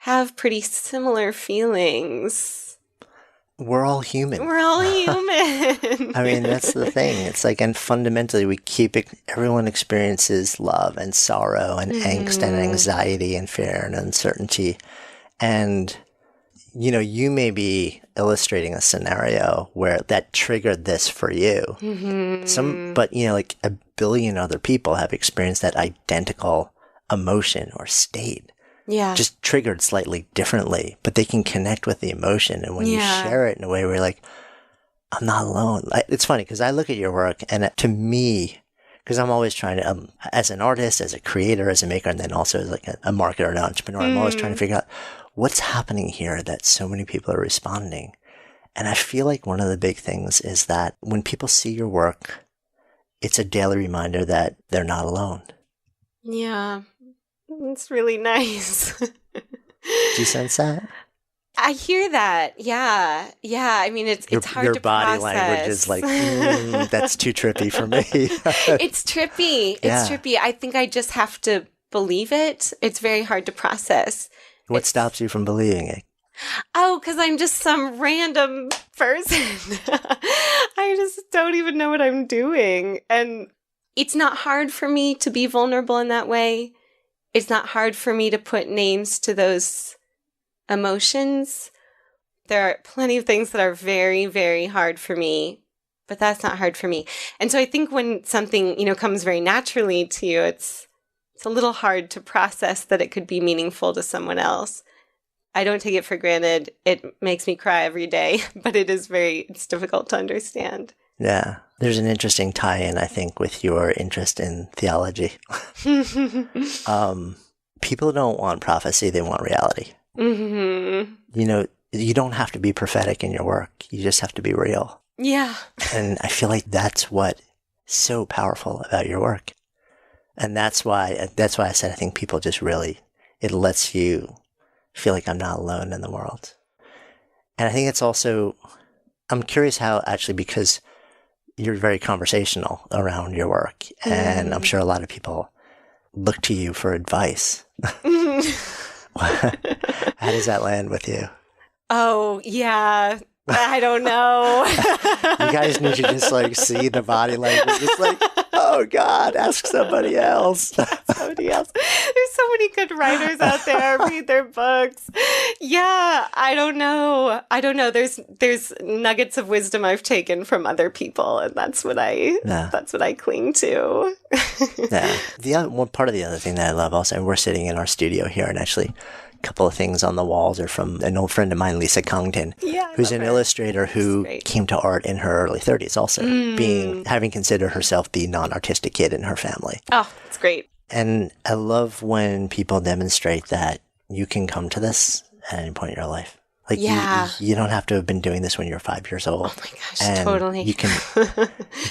[SPEAKER 1] have pretty similar feelings.
[SPEAKER 2] We're all human. That's the thing. It's like, and fundamentally, everyone experiences love and sorrow and angst and anxiety and fear and uncertainty. And, you may be illustrating a scenario where that triggered this for you. But like a billion other people have experienced that identical emotion or state,
[SPEAKER 1] Yeah.
[SPEAKER 2] just triggered slightly differently, but they can connect with the emotion. And when you share it in a way where you're like, I'm not alone. It's funny because I look at your work and to me, because I'm always trying to, as an artist, as a creator, as a maker, and then also as like a marketer and entrepreneur, I'm always trying to figure out what's happening here that so many people are responding. And I feel like one of the big things is that when people see your work, it's a daily reminder that they're not alone.
[SPEAKER 1] Yeah. It's really nice.
[SPEAKER 2] Do you sense that?
[SPEAKER 1] I hear that. Yeah. Yeah. I mean, it's hard
[SPEAKER 2] your
[SPEAKER 1] to
[SPEAKER 2] body
[SPEAKER 1] process.
[SPEAKER 2] language is like, that's too trippy for me.
[SPEAKER 1] It's trippy. It's trippy. I think I just have to believe it. It's very hard to process.
[SPEAKER 2] What stops you from believing it?
[SPEAKER 1] Oh, because I'm just some random person. I just don't even know what I'm doing. And it's not hard for me to be vulnerable in that way. It's not hard for me to put names to those emotions. There are plenty of things that are very, very hard for me, but that's not hard for me. And so I think when something, comes very naturally to you, it's a little hard to process that it could be meaningful to someone else. I don't take it for granted. It makes me cry every day, but it's difficult to understand.
[SPEAKER 2] Yeah. There's an interesting tie-in, I think, with your interest in theology. People don't want prophecy, they want reality. Mm-hmm. You don't have to be prophetic in your work. You just have to be real.
[SPEAKER 1] Yeah.
[SPEAKER 2] And I feel like that's what's so powerful about your work. And that's why I said I think people just really, it lets you feel like I'm not alone in the world. And I think it's also, I'm curious how actually, because you're very conversational around your work, and I'm sure a lot of people look to you for advice. How does that land with you?
[SPEAKER 1] Oh, yeah. I don't know.
[SPEAKER 2] You guys need to just see the body language. It's oh God, ask somebody else.
[SPEAKER 1] Somebody else. There's so many good writers out there. Read their books. Yeah, I don't know. There's nuggets of wisdom I've taken from other people, and that's what I cling to.
[SPEAKER 2] Yeah. One part of the other thing that I love also, and we're sitting in our studio here, and actually a couple of things on the walls are from an old friend of mine, Lisa Congdon, who's an illustrator who came to art in her early 30s also, having considered herself the non-artistic kid in her family.
[SPEAKER 1] Oh, it's great.
[SPEAKER 2] And I love when people demonstrate that you can come to this at any point in your life. You don't have to have been doing this when you're 5 years old.
[SPEAKER 1] Oh my gosh, totally.
[SPEAKER 2] You can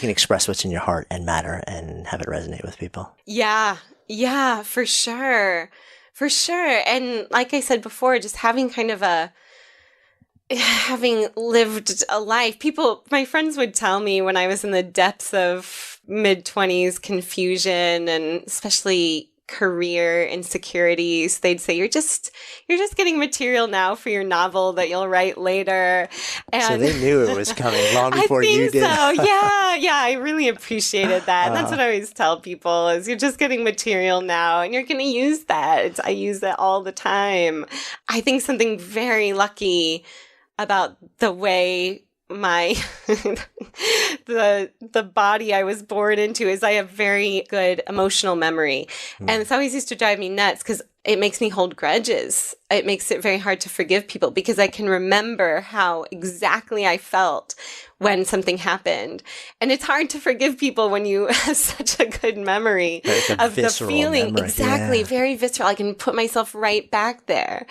[SPEAKER 2] express what's in your heart and matter and have it resonate with people.
[SPEAKER 1] Yeah, for sure. For sure. And like I said before, just having having lived a life, my friends would tell me when I was in the depths of mid-20s confusion and especially career insecurities, they'd say, you're just getting material now for your novel that you'll write later. And
[SPEAKER 2] so they knew it was coming long before you did.
[SPEAKER 1] I think so. Yeah, I really appreciated that. And that's what I always tell people is you're just getting material now and you're going to use that. I use that all the time. I think something very lucky about the way the body I was born into is I have very good emotional memory. And it's always used to drive me nuts because it makes me hold grudges. It makes it very hard to forgive people because I can remember how exactly I felt when something happened. And it's hard to forgive people when you have such a good memory of the feeling.
[SPEAKER 2] Memory.
[SPEAKER 1] Exactly. Yeah. Very visceral. I can put myself right back there.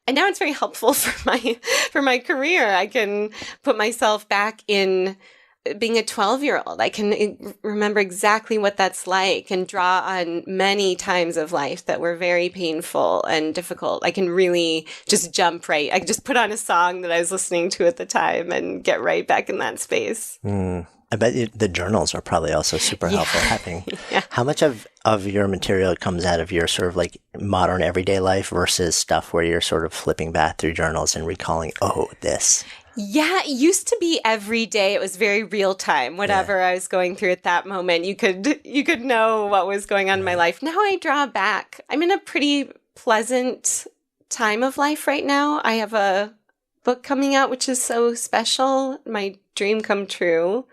[SPEAKER 1] And now it's very helpful for my career. I can put myself back in being a 12-year-old. I can remember exactly what that's like and draw on many times of life that were very painful and difficult. I can really just jump right. I can just put on a song that I was listening to at the time and get right back in that space.
[SPEAKER 2] I bet the journals are probably also super helpful. How much of your material comes out of your sort of modern everyday life versus stuff where you're sort of flipping back through journals and recalling, this?
[SPEAKER 1] Yeah, it used to be every day. It was very real time. Whatever I was going through at that moment, you could know what was going on in my life. Now I draw back. I'm in a pretty pleasant time of life right now. I have a book coming out, which is so special. My dream come true.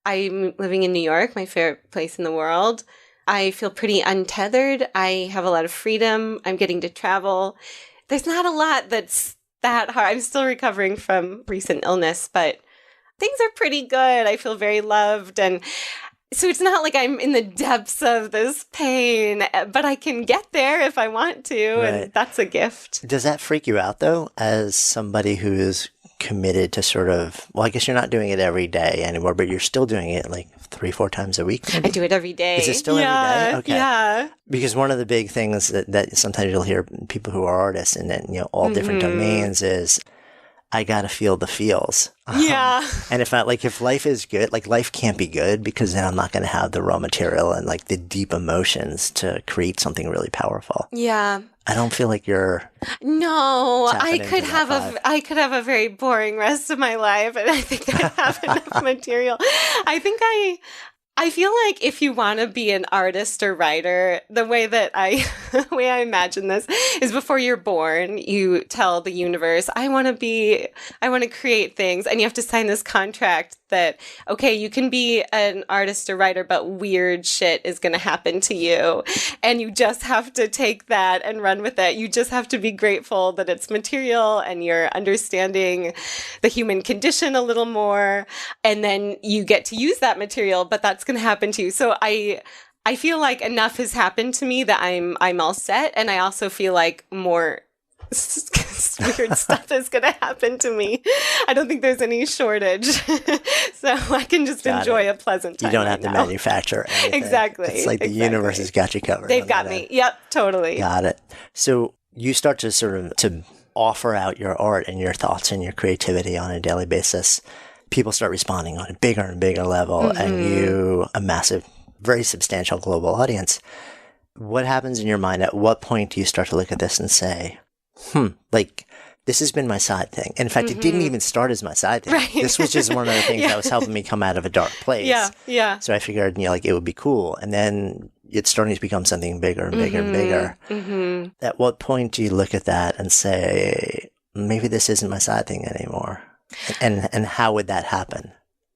[SPEAKER 1] I'm living in New York, my favorite place in the world. I feel pretty untethered. I have a lot of freedom. I'm getting to travel. There's not a lot that's that hard. I'm still recovering from recent illness, but things are pretty good. I feel very loved. And so it's not like I'm in the depths of this pain, but I can get there if I want to.
[SPEAKER 2] Right.
[SPEAKER 1] And that's a gift.
[SPEAKER 2] Does that freak you out, though, as somebody who is committed to sort of, well, I guess you're not doing it every day anymore, but you're still doing it like 3-4 times a week? Maybe?
[SPEAKER 1] I do it every day.
[SPEAKER 2] Is it still every day? Okay.
[SPEAKER 1] Yeah.
[SPEAKER 2] Because one of the big things that sometimes you'll hear people who are artists and then, all different domains is, I got to feel the feels.
[SPEAKER 1] Yeah.
[SPEAKER 2] And if life is good, like life can't be good because then I'm not going to have the raw material and like the deep emotions to create something really powerful.
[SPEAKER 1] Yeah.
[SPEAKER 2] I don't feel like you're.
[SPEAKER 1] No, I
[SPEAKER 2] tapping
[SPEAKER 1] could
[SPEAKER 2] into
[SPEAKER 1] have
[SPEAKER 2] that vibe.
[SPEAKER 1] I could have a very boring rest of my life, and I think I have enough material. I think I feel like if you want to be an artist or writer, the way I imagine this is before you're born, you tell the universe, I want to create things. And you have to sign this contract that, okay, you can be an artist or writer, but weird shit is going to happen to you. And you just have to take that and run with it. You just have to be grateful that it's material and you're understanding the human condition a little more. And then you get to use that material, but that's going to happen to you. So I feel like enough has happened to me that I'm all set. And I also feel like more weird stuff is going to happen to me. I don't think there's any shortage. So I can just enjoy a pleasant time.
[SPEAKER 2] You don't have to manufacture anything.
[SPEAKER 1] Exactly.
[SPEAKER 2] It's like the universe has got you covered.
[SPEAKER 1] They've got me. Yep, totally.
[SPEAKER 2] Got it. So you start to sort of to offer out your art and your thoughts and your creativity on a daily basis. People start responding on a bigger and bigger level, and you, a massive, very substantial global audience. What happens in your mind? At what point do you start to look at this and say, like, this has been my side thing. In fact, it didn't even start as my side thing.
[SPEAKER 1] Right.
[SPEAKER 2] This was just one of the things that was helping me come out of a dark place.
[SPEAKER 1] Yeah.
[SPEAKER 2] So I figured, like, it would be cool. And then it's starting to become something bigger and bigger and bigger. At what point do you look at that and say, maybe this isn't my side thing anymore? And how would that happen?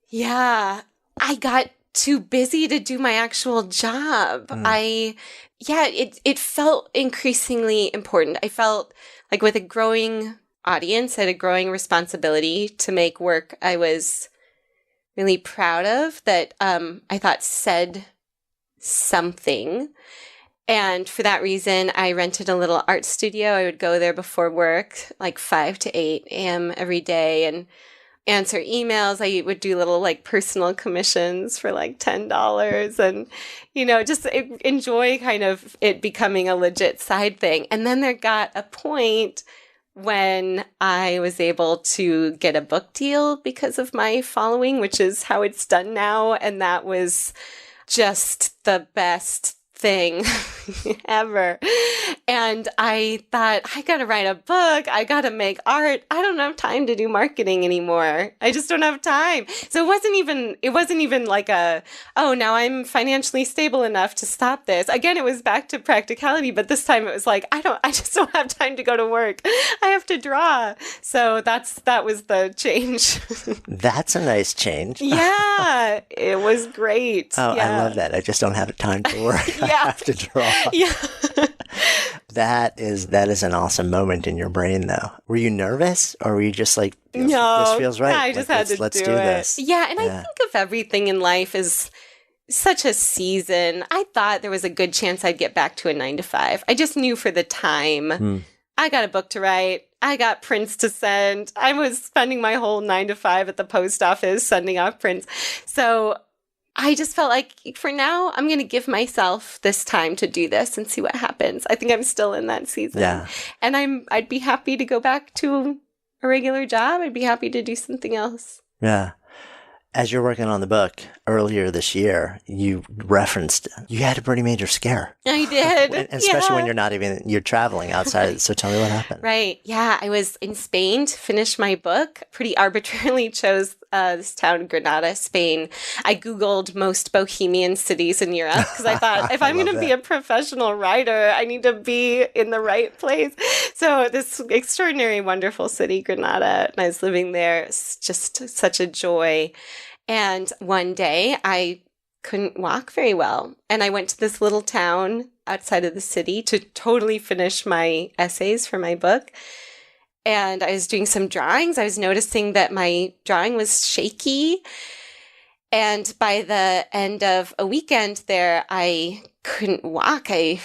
[SPEAKER 1] Yeah. I got too busy to do my actual job. It felt increasingly important. I felt like with a growing audience, I had a growing responsibility to make work I was really proud of that I thought said something. And for that reason, I rented a little art studio. I would go there before work, like 5 to 8 a.m. every day and answer emails. I would do little like personal commissions for like $10 and, just enjoy kind of it becoming a legit side thing. And then there got a point when I was able to get a book deal because of my following, which is how it's done now. And that was just the best thing ever. And I thought, I gotta write a book. I gotta make art. I don't have time to do marketing anymore. I just don't have time. So it wasn't even like now I'm financially stable enough to stop this. Again, it was back to practicality, but this time it was like, I just don't have time to go to work. I have to draw. So that was the change.
[SPEAKER 2] That's a nice change.
[SPEAKER 1] Yeah, it was great.
[SPEAKER 2] Oh,
[SPEAKER 1] yeah.
[SPEAKER 2] I love that. I just don't have time to work.
[SPEAKER 1] Yeah.
[SPEAKER 2] I have to draw.
[SPEAKER 1] Yeah.
[SPEAKER 2] That is an awesome moment in your brain, though. Were you nervous, or were you just like, this feels right?
[SPEAKER 1] I just had to
[SPEAKER 2] let's
[SPEAKER 1] do
[SPEAKER 2] do
[SPEAKER 1] it.
[SPEAKER 2] this.
[SPEAKER 1] Yeah, and I think of everything in life as such a season. I thought there was a good chance I'd get back to a 9-to-5. I just knew for the time. I got a book to write. I got prints to send. I was spending my whole 9-to-5 at the post office sending off prints. So I just felt like for now, I'm going to give myself this time to do this and see what happens. I think I'm still in that season.
[SPEAKER 2] Yeah.
[SPEAKER 1] And I'd be happy to go back to a regular job. I'd be happy to do something else.
[SPEAKER 2] Yeah. As you're working on the book earlier this year, you referenced you had a pretty major scare.
[SPEAKER 1] I did.
[SPEAKER 2] And especially when you're traveling outside. So tell me what happened.
[SPEAKER 1] Right. Yeah. I was in Spain to finish my book. Pretty arbitrarily chose this town, Granada, Spain. I Googled most bohemian cities in Europe because I thought if I'm going to be a professional writer, I need to be in the right place. So this extraordinary, wonderful city, Granada, and I was living there. It's just such a joy. And one day I couldn't walk very well. And I went to this little town outside of the city to totally finish my essays for my book. And I was doing some drawings. I was noticing that my drawing was shaky. And by the end of a weekend there, I couldn't walk. I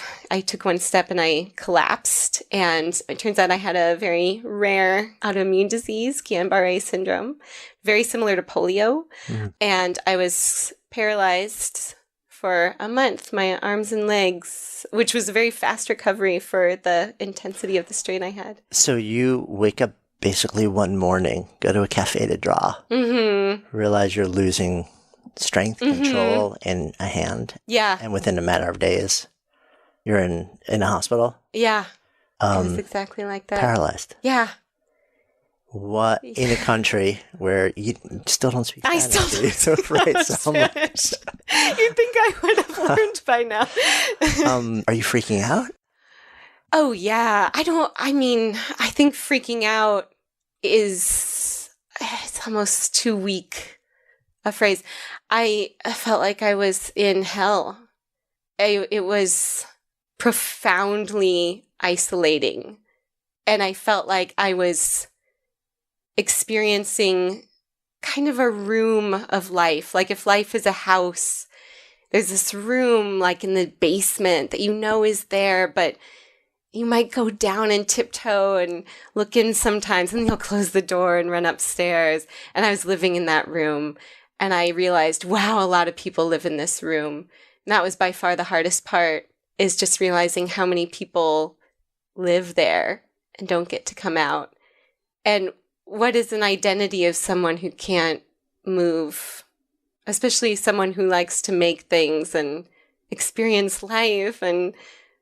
[SPEAKER 1] took one step and I collapsed. And it turns out I had a very rare autoimmune disease, Guillain-Barré syndrome, very similar to polio. And I was paralyzed for a month, my arms and legs, which was a very fast recovery for the intensity of the strain I had.
[SPEAKER 2] So you wake up basically one morning, go to a cafe to draw, realize you're losing strength, control in a hand.
[SPEAKER 1] Yeah.
[SPEAKER 2] And within a matter of days, you're in a hospital.
[SPEAKER 1] Yeah. It was exactly like that.
[SPEAKER 2] Paralyzed.
[SPEAKER 1] Yeah.
[SPEAKER 2] What in a country where you still don't speak Spanish?
[SPEAKER 1] I still don't speak
[SPEAKER 2] right,
[SPEAKER 1] Spanish. You'd think I would have learned by now.
[SPEAKER 2] Are you freaking out?
[SPEAKER 1] Oh, yeah. I think freaking out it's almost too weak a phrase. I felt like I was in hell. It was profoundly isolating. And I felt like I was experiencing kind of a room of life. Like if life is a house, there's this room like in the basement that you know is there, but you might go down and tiptoe and look in sometimes, and you'll close the door and run upstairs. And I was living in that room, and I realized, wow, a lot of people live in this room. And that was by far the hardest part, is just realizing how many people live there and don't get to come out. And what is an identity of someone who can't move, especially someone who likes to make things and experience life? And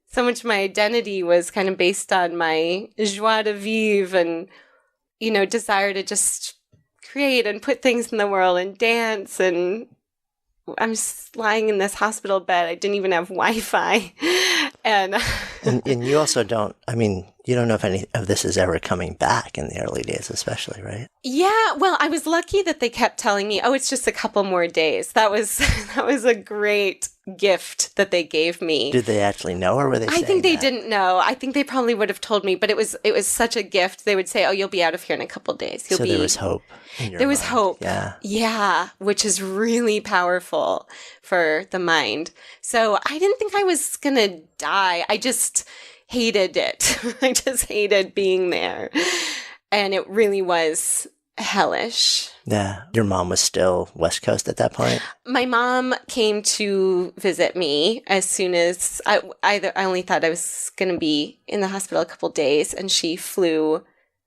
[SPEAKER 1] so much of my identity was kind of based on my joie de vivre and, desire to just create and put things in the world and dance. And I'm just lying in this hospital bed. I didn't even have Wi-Fi. And
[SPEAKER 2] you also don't, you don't know if any of this is ever coming back in the early days, especially, right?
[SPEAKER 1] Yeah, well, I was lucky that they kept telling me, oh, it's just a couple more days. That was a great gift that they gave me.
[SPEAKER 2] Did they actually know, or were they saying
[SPEAKER 1] I think they
[SPEAKER 2] that?
[SPEAKER 1] didn't know. I think they probably would have told me, but it was such a gift. They would say, oh, you'll be out of here in a couple days.
[SPEAKER 2] So there was hope in your
[SPEAKER 1] There was
[SPEAKER 2] mind.
[SPEAKER 1] hope.
[SPEAKER 2] Yeah.
[SPEAKER 1] Yeah, which is really powerful for the mind. So I didn't think I was going to die. I just hated it. I just hated being there. And it really was hellish.
[SPEAKER 2] Yeah. Your mom was still West Coast at that point?
[SPEAKER 1] My mom came to visit me as soon as I only thought I was going to be in the hospital a couple days, and she flew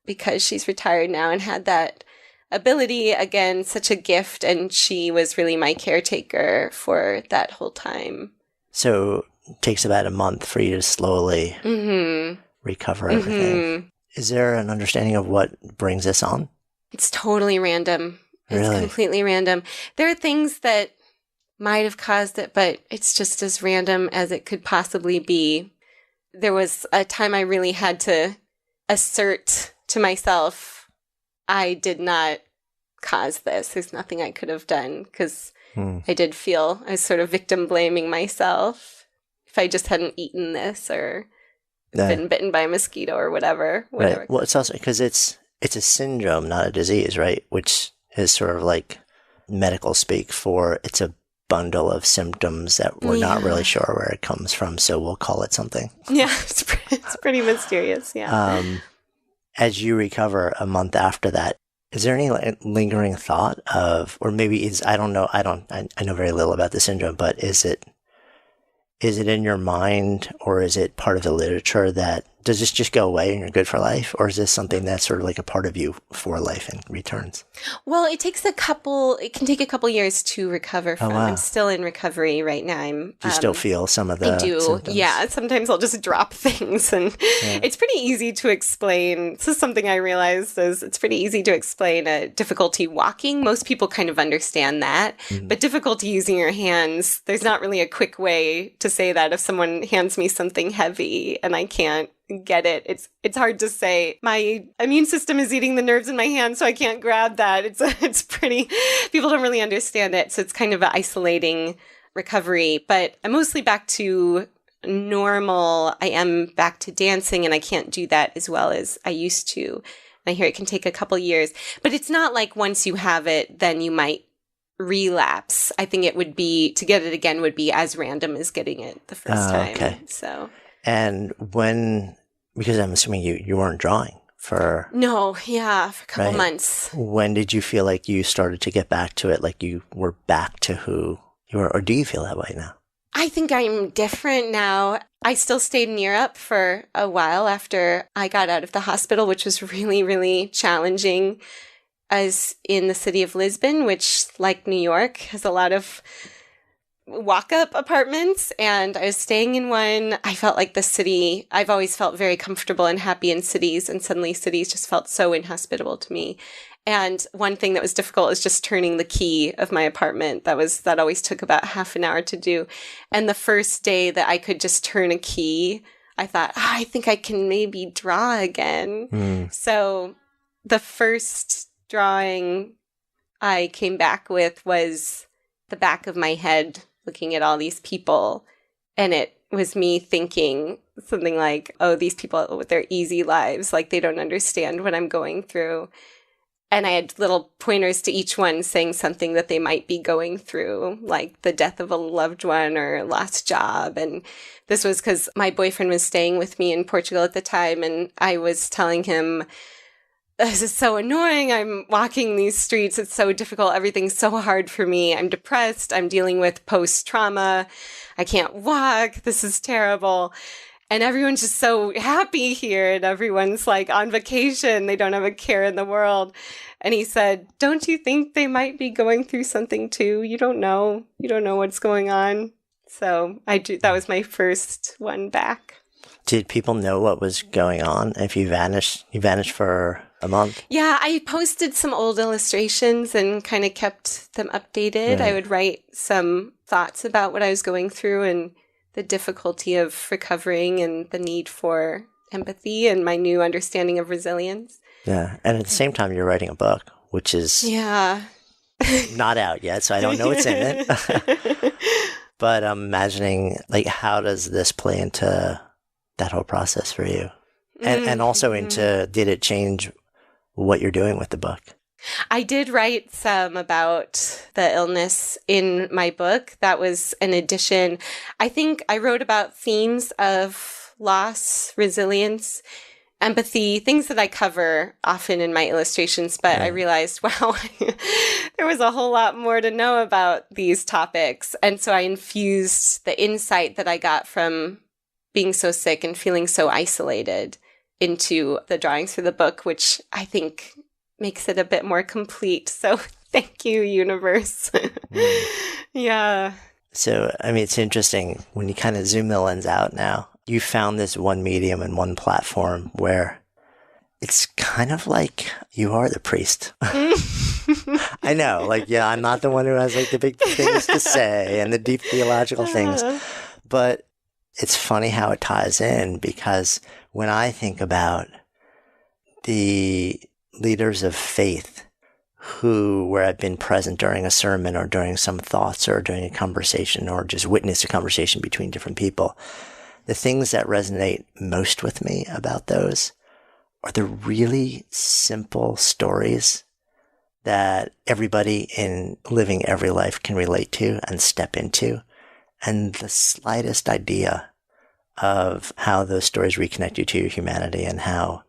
[SPEAKER 1] because she's retired now and had that ability, again, such a gift, and she was really my caretaker for that whole time.
[SPEAKER 2] So it takes about a month for you to slowly recover everything. Is there an understanding of what brings this on?
[SPEAKER 1] It's totally random.
[SPEAKER 2] Really?
[SPEAKER 1] It's completely random. There are things that might have caused it, but it's just as random as it could possibly be. There was a time I really had to assert to myself, I did not cause this. There's nothing I could have done, because I did feel I was sort of victim blaming myself. If I just hadn't eaten this or been bitten by a mosquito or whatever.
[SPEAKER 2] Right. Well, it's also because it's a syndrome, not a disease, right? Which is sort of like medical speak for it's a bundle of symptoms that we're not really sure where it comes from, so we'll call it something.
[SPEAKER 1] Yeah, it's pretty mysterious, yeah.
[SPEAKER 2] As you recover a month after that, is there any lingering thought of, or maybe I know very little about the syndrome, but is it in your mind, or is it part of the literature that, does this just go away and you're good for life? Or is this something that's sort of like a part of you for life and returns?
[SPEAKER 1] Well, it can take a couple years to recover from.
[SPEAKER 2] Wow.
[SPEAKER 1] I'm still in recovery right now.
[SPEAKER 2] Do you still feel some of the
[SPEAKER 1] I do.
[SPEAKER 2] symptoms?
[SPEAKER 1] Yeah. Sometimes I'll just drop things, and it's pretty easy to explain. This is something I realized is it's pretty easy to explain a difficulty walking. Most people kind of understand that, but difficulty using your hands, there's not really a quick way to say that. If someone hands me something heavy and I can't get it, it's hard to say my immune system is eating the nerves in my hand, so I can't grab that. It's pretty, people don't really understand it, so it's kind of an isolating recovery, but I'm mostly back to normal. I am back to dancing, and I can't do that as well as I used to. I hear it can take a couple years, but it's not like once you have it, then you might relapse. I think it would be, to get it again would be as random as getting it the first time.
[SPEAKER 2] Okay.
[SPEAKER 1] So.
[SPEAKER 2] And when, because I'm assuming you weren't drawing for...
[SPEAKER 1] No, yeah, for a couple months.
[SPEAKER 2] When did you feel like you started to get back to it, like you were back to who you were, or do you feel that way now?
[SPEAKER 1] I think I'm different now. I still stayed in Europe for a while after I got out of the hospital, which was really, really challenging. As in the city of Lisbon, which, like New York, has a lot of walk-up apartments, and I was staying in one. I felt like the city, I've always felt very comfortable and happy in cities, and suddenly cities just felt so inhospitable to me. And one thing that was difficult is just turning the key of my apartment. That always took about half an hour to do. And the first day that I could just turn a key, I thought, I think I can maybe draw again. So the first drawing I came back with was the back of my head looking at all these people. And it was me thinking something like, oh, these people with their easy lives, like they don't understand what I'm going through. And I had little pointers to each one saying something that they might be going through, like the death of a loved one or lost job. And this was because my boyfriend was staying with me in Portugal at the time. And I was telling him, this is so annoying. I'm walking these streets. It's so difficult. Everything's so hard for me. I'm depressed. I'm dealing with post-trauma. I can't walk. This is terrible. And everyone's just so happy here. And everyone's like on vacation. They don't have a care in the world. And he said, don't you think they might be going through something too? You don't know. You don't know what's going on. So that was my first one back.
[SPEAKER 2] Did people know what was going on if you vanished for a month?
[SPEAKER 1] Yeah, I posted some old illustrations and kind of kept them updated. Right. I would write some thoughts about what I was going through and the difficulty of recovering and the need for empathy and my new understanding of resilience.
[SPEAKER 2] Yeah, and at the same time, you're writing a book, which is not out yet, so I don't know what's in it. But I'm imagining, like, how does this play into that whole process for you? And also into, did it change what you're doing with the book?
[SPEAKER 1] I did write some about the illness in my book. That was an addition. I think I wrote about themes of loss, resilience, empathy, things that I cover often in my illustrations, but I realized, wow, there was a whole lot more to know about these topics. And so I infused the insight that I got from being so sick and feeling so isolated into the drawings for the book, which I think makes it a bit more complete. So thank you, universe. Yeah.
[SPEAKER 2] So, I mean, it's interesting when you kind of zoom the lens out now. You found this one medium and one platform where it's kind of like you are the priest. I know, like, yeah, I'm not the one who has like the big things to say and the deep theological things, but it's funny how it ties in, because when I think about the leaders of faith where I've been present during a sermon or during some thoughts or during a conversation or just witnessed a conversation between different people, the things that resonate most with me about those are the really simple stories that everybody in living every life can relate to and step into. And the slightest idea of how those stories reconnect you to your humanity and how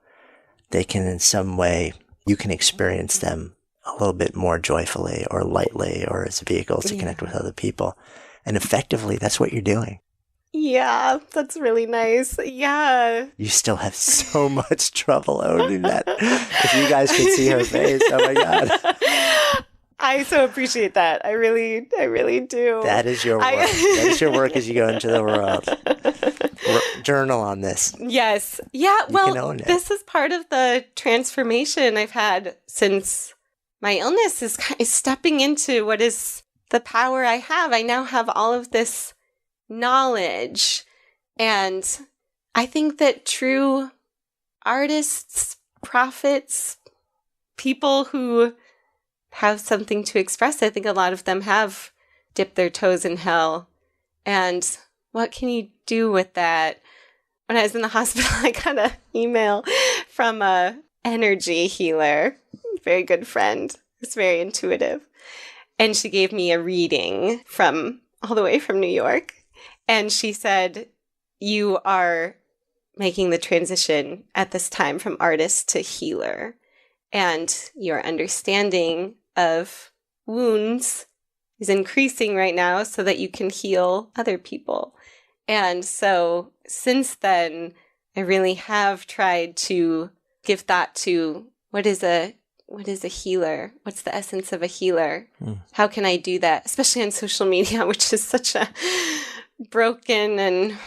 [SPEAKER 2] they can in some way, you can experience them a little bit more joyfully or lightly or as vehicles to connect with other people. And effectively, that's what you're doing.
[SPEAKER 1] Yeah, that's really nice. Yeah.
[SPEAKER 2] You still have so much trouble owning that. If you guys could see her face, oh my God.
[SPEAKER 1] I so appreciate that. I really do.
[SPEAKER 2] That is your work. That is your work as you go into the world. Journal on this.
[SPEAKER 1] Yes. Yeah. Well, this is part of the transformation I've had since my illness is stepping into what is the power I have. I now have all of this knowledge. And I think that true artists, prophets, people who have something to express, I think a lot of them have dip their toes in hell. And what can you do with that? When I was in the hospital, I got an email from a energy healer, very good friend. It's very intuitive. And she gave me a reading from all the way from New York. And she said, you are making the transition at this time from artist to healer. And your understanding of wounds is increasing right now so that you can heal other people. And so since then, I really have tried to give thought to what is a healer? What's the essence of a healer? How can I do that? Especially on social media, which is such a broken and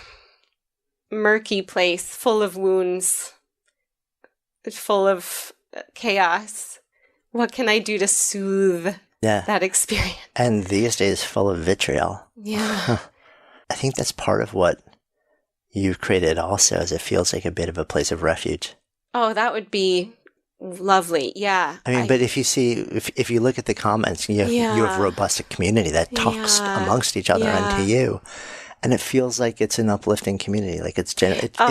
[SPEAKER 1] murky place, full of wounds, full of chaos. What can I do to soothe that experience?
[SPEAKER 2] And these days, full of vitriol.
[SPEAKER 1] Yeah.
[SPEAKER 2] I think that's part of what you've created also, is it feels like a bit of a place of refuge.
[SPEAKER 1] Oh, that would be lovely. Yeah.
[SPEAKER 2] I mean, but if you look at the comments, you have a robust community that talks amongst each other and to you. And it feels like it's an uplifting community. Like it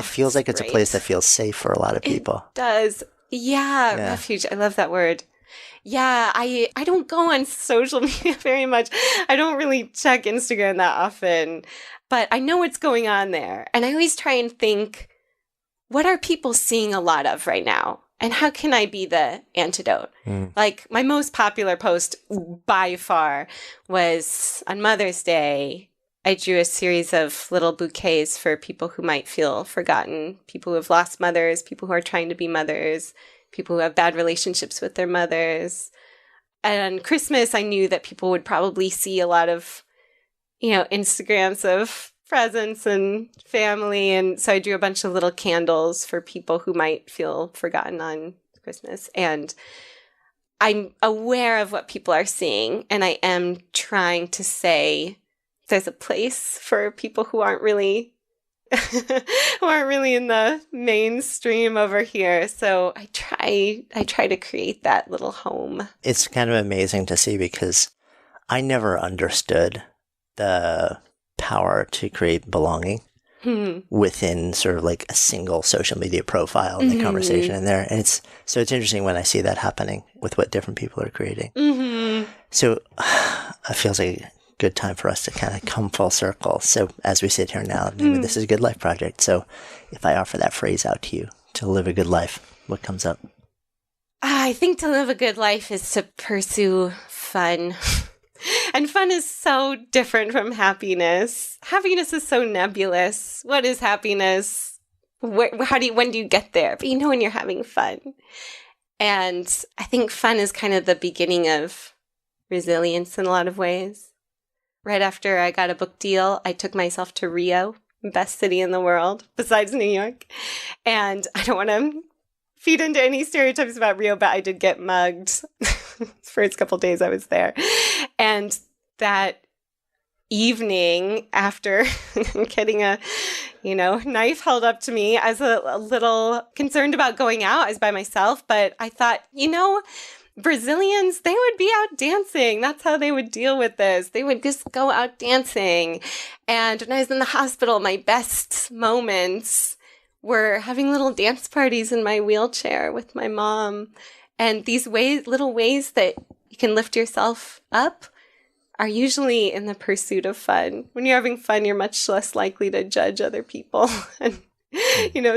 [SPEAKER 2] feels like it's a place that feels safe for a lot of people.
[SPEAKER 1] It does. Yeah. Refuge. I love that word. Yeah, I don't go on social media very much. I don't really check Instagram that often, but I know what's going on there. And I always try and think, what are people seeing a lot of right now? And how can I be the antidote? Like my most popular post by far was on Mother's Day. I drew a series of little bouquets for people who might feel forgotten, people who have lost mothers, people who are trying to be mothers, people who have bad relationships with their mothers. And on Christmas, I knew that people would probably see a lot of, Instagrams of presents and family. And so I drew a bunch of little candles for people who might feel forgotten on Christmas. And I'm aware of what people are seeing. And I am trying to say there's a place for people who aren't really in the mainstream over here. So I try to create that little home.
[SPEAKER 2] It's kind of amazing to see, because I never understood the power to create belonging within sort of like a single social media profile and the conversation in there. And it's interesting when I see that happening with what different people are creating. So it feels like a good time for us to kind of come full circle. So as we sit here now, this is a Good Life Project. So if I offer that phrase out to you, to live a good life, what comes up?
[SPEAKER 1] I think to live a good life is to pursue fun. And fun is so different from happiness. Happiness is so nebulous. What is happiness? When do you get there? But when you're having fun. And I think fun is kind of the beginning of resilience in a lot of ways. Right after I got a book deal, I took myself to Rio, best city in the world, besides New York. And I don't want to feed into any stereotypes about Rio, but I did get mugged first couple days I was there. And that evening, after getting a knife held up to me, I was a little concerned about going out. I was by myself, but I thought, Brazilians, they would be out dancing. That's how they would deal with this. They would just go out dancing. And when I was in the hospital, my best moments were having little dance parties in my wheelchair with my mom. And these little ways that you can lift yourself up are usually in the pursuit of fun. When you're having fun, you're much less likely to judge other people and,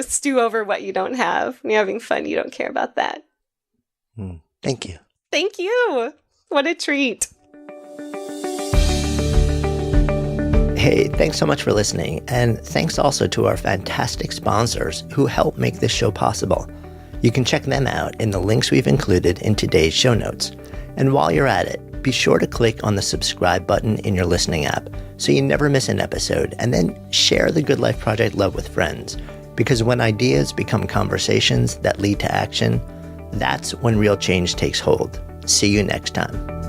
[SPEAKER 1] stew over what you don't have. When you're having fun, you don't care about that.
[SPEAKER 2] Thank you.
[SPEAKER 1] Thank you. What a treat.
[SPEAKER 2] Hey, thanks so much for listening. And thanks also to our fantastic sponsors who help make this show possible. You can check them out in the links we've included in today's show notes. And while you're at it, be sure to click on the subscribe button in your listening app so you never miss an episode, and then share the Good Life Project love with friends. Because when ideas become conversations that lead to action, that's when real change takes hold. See you next time.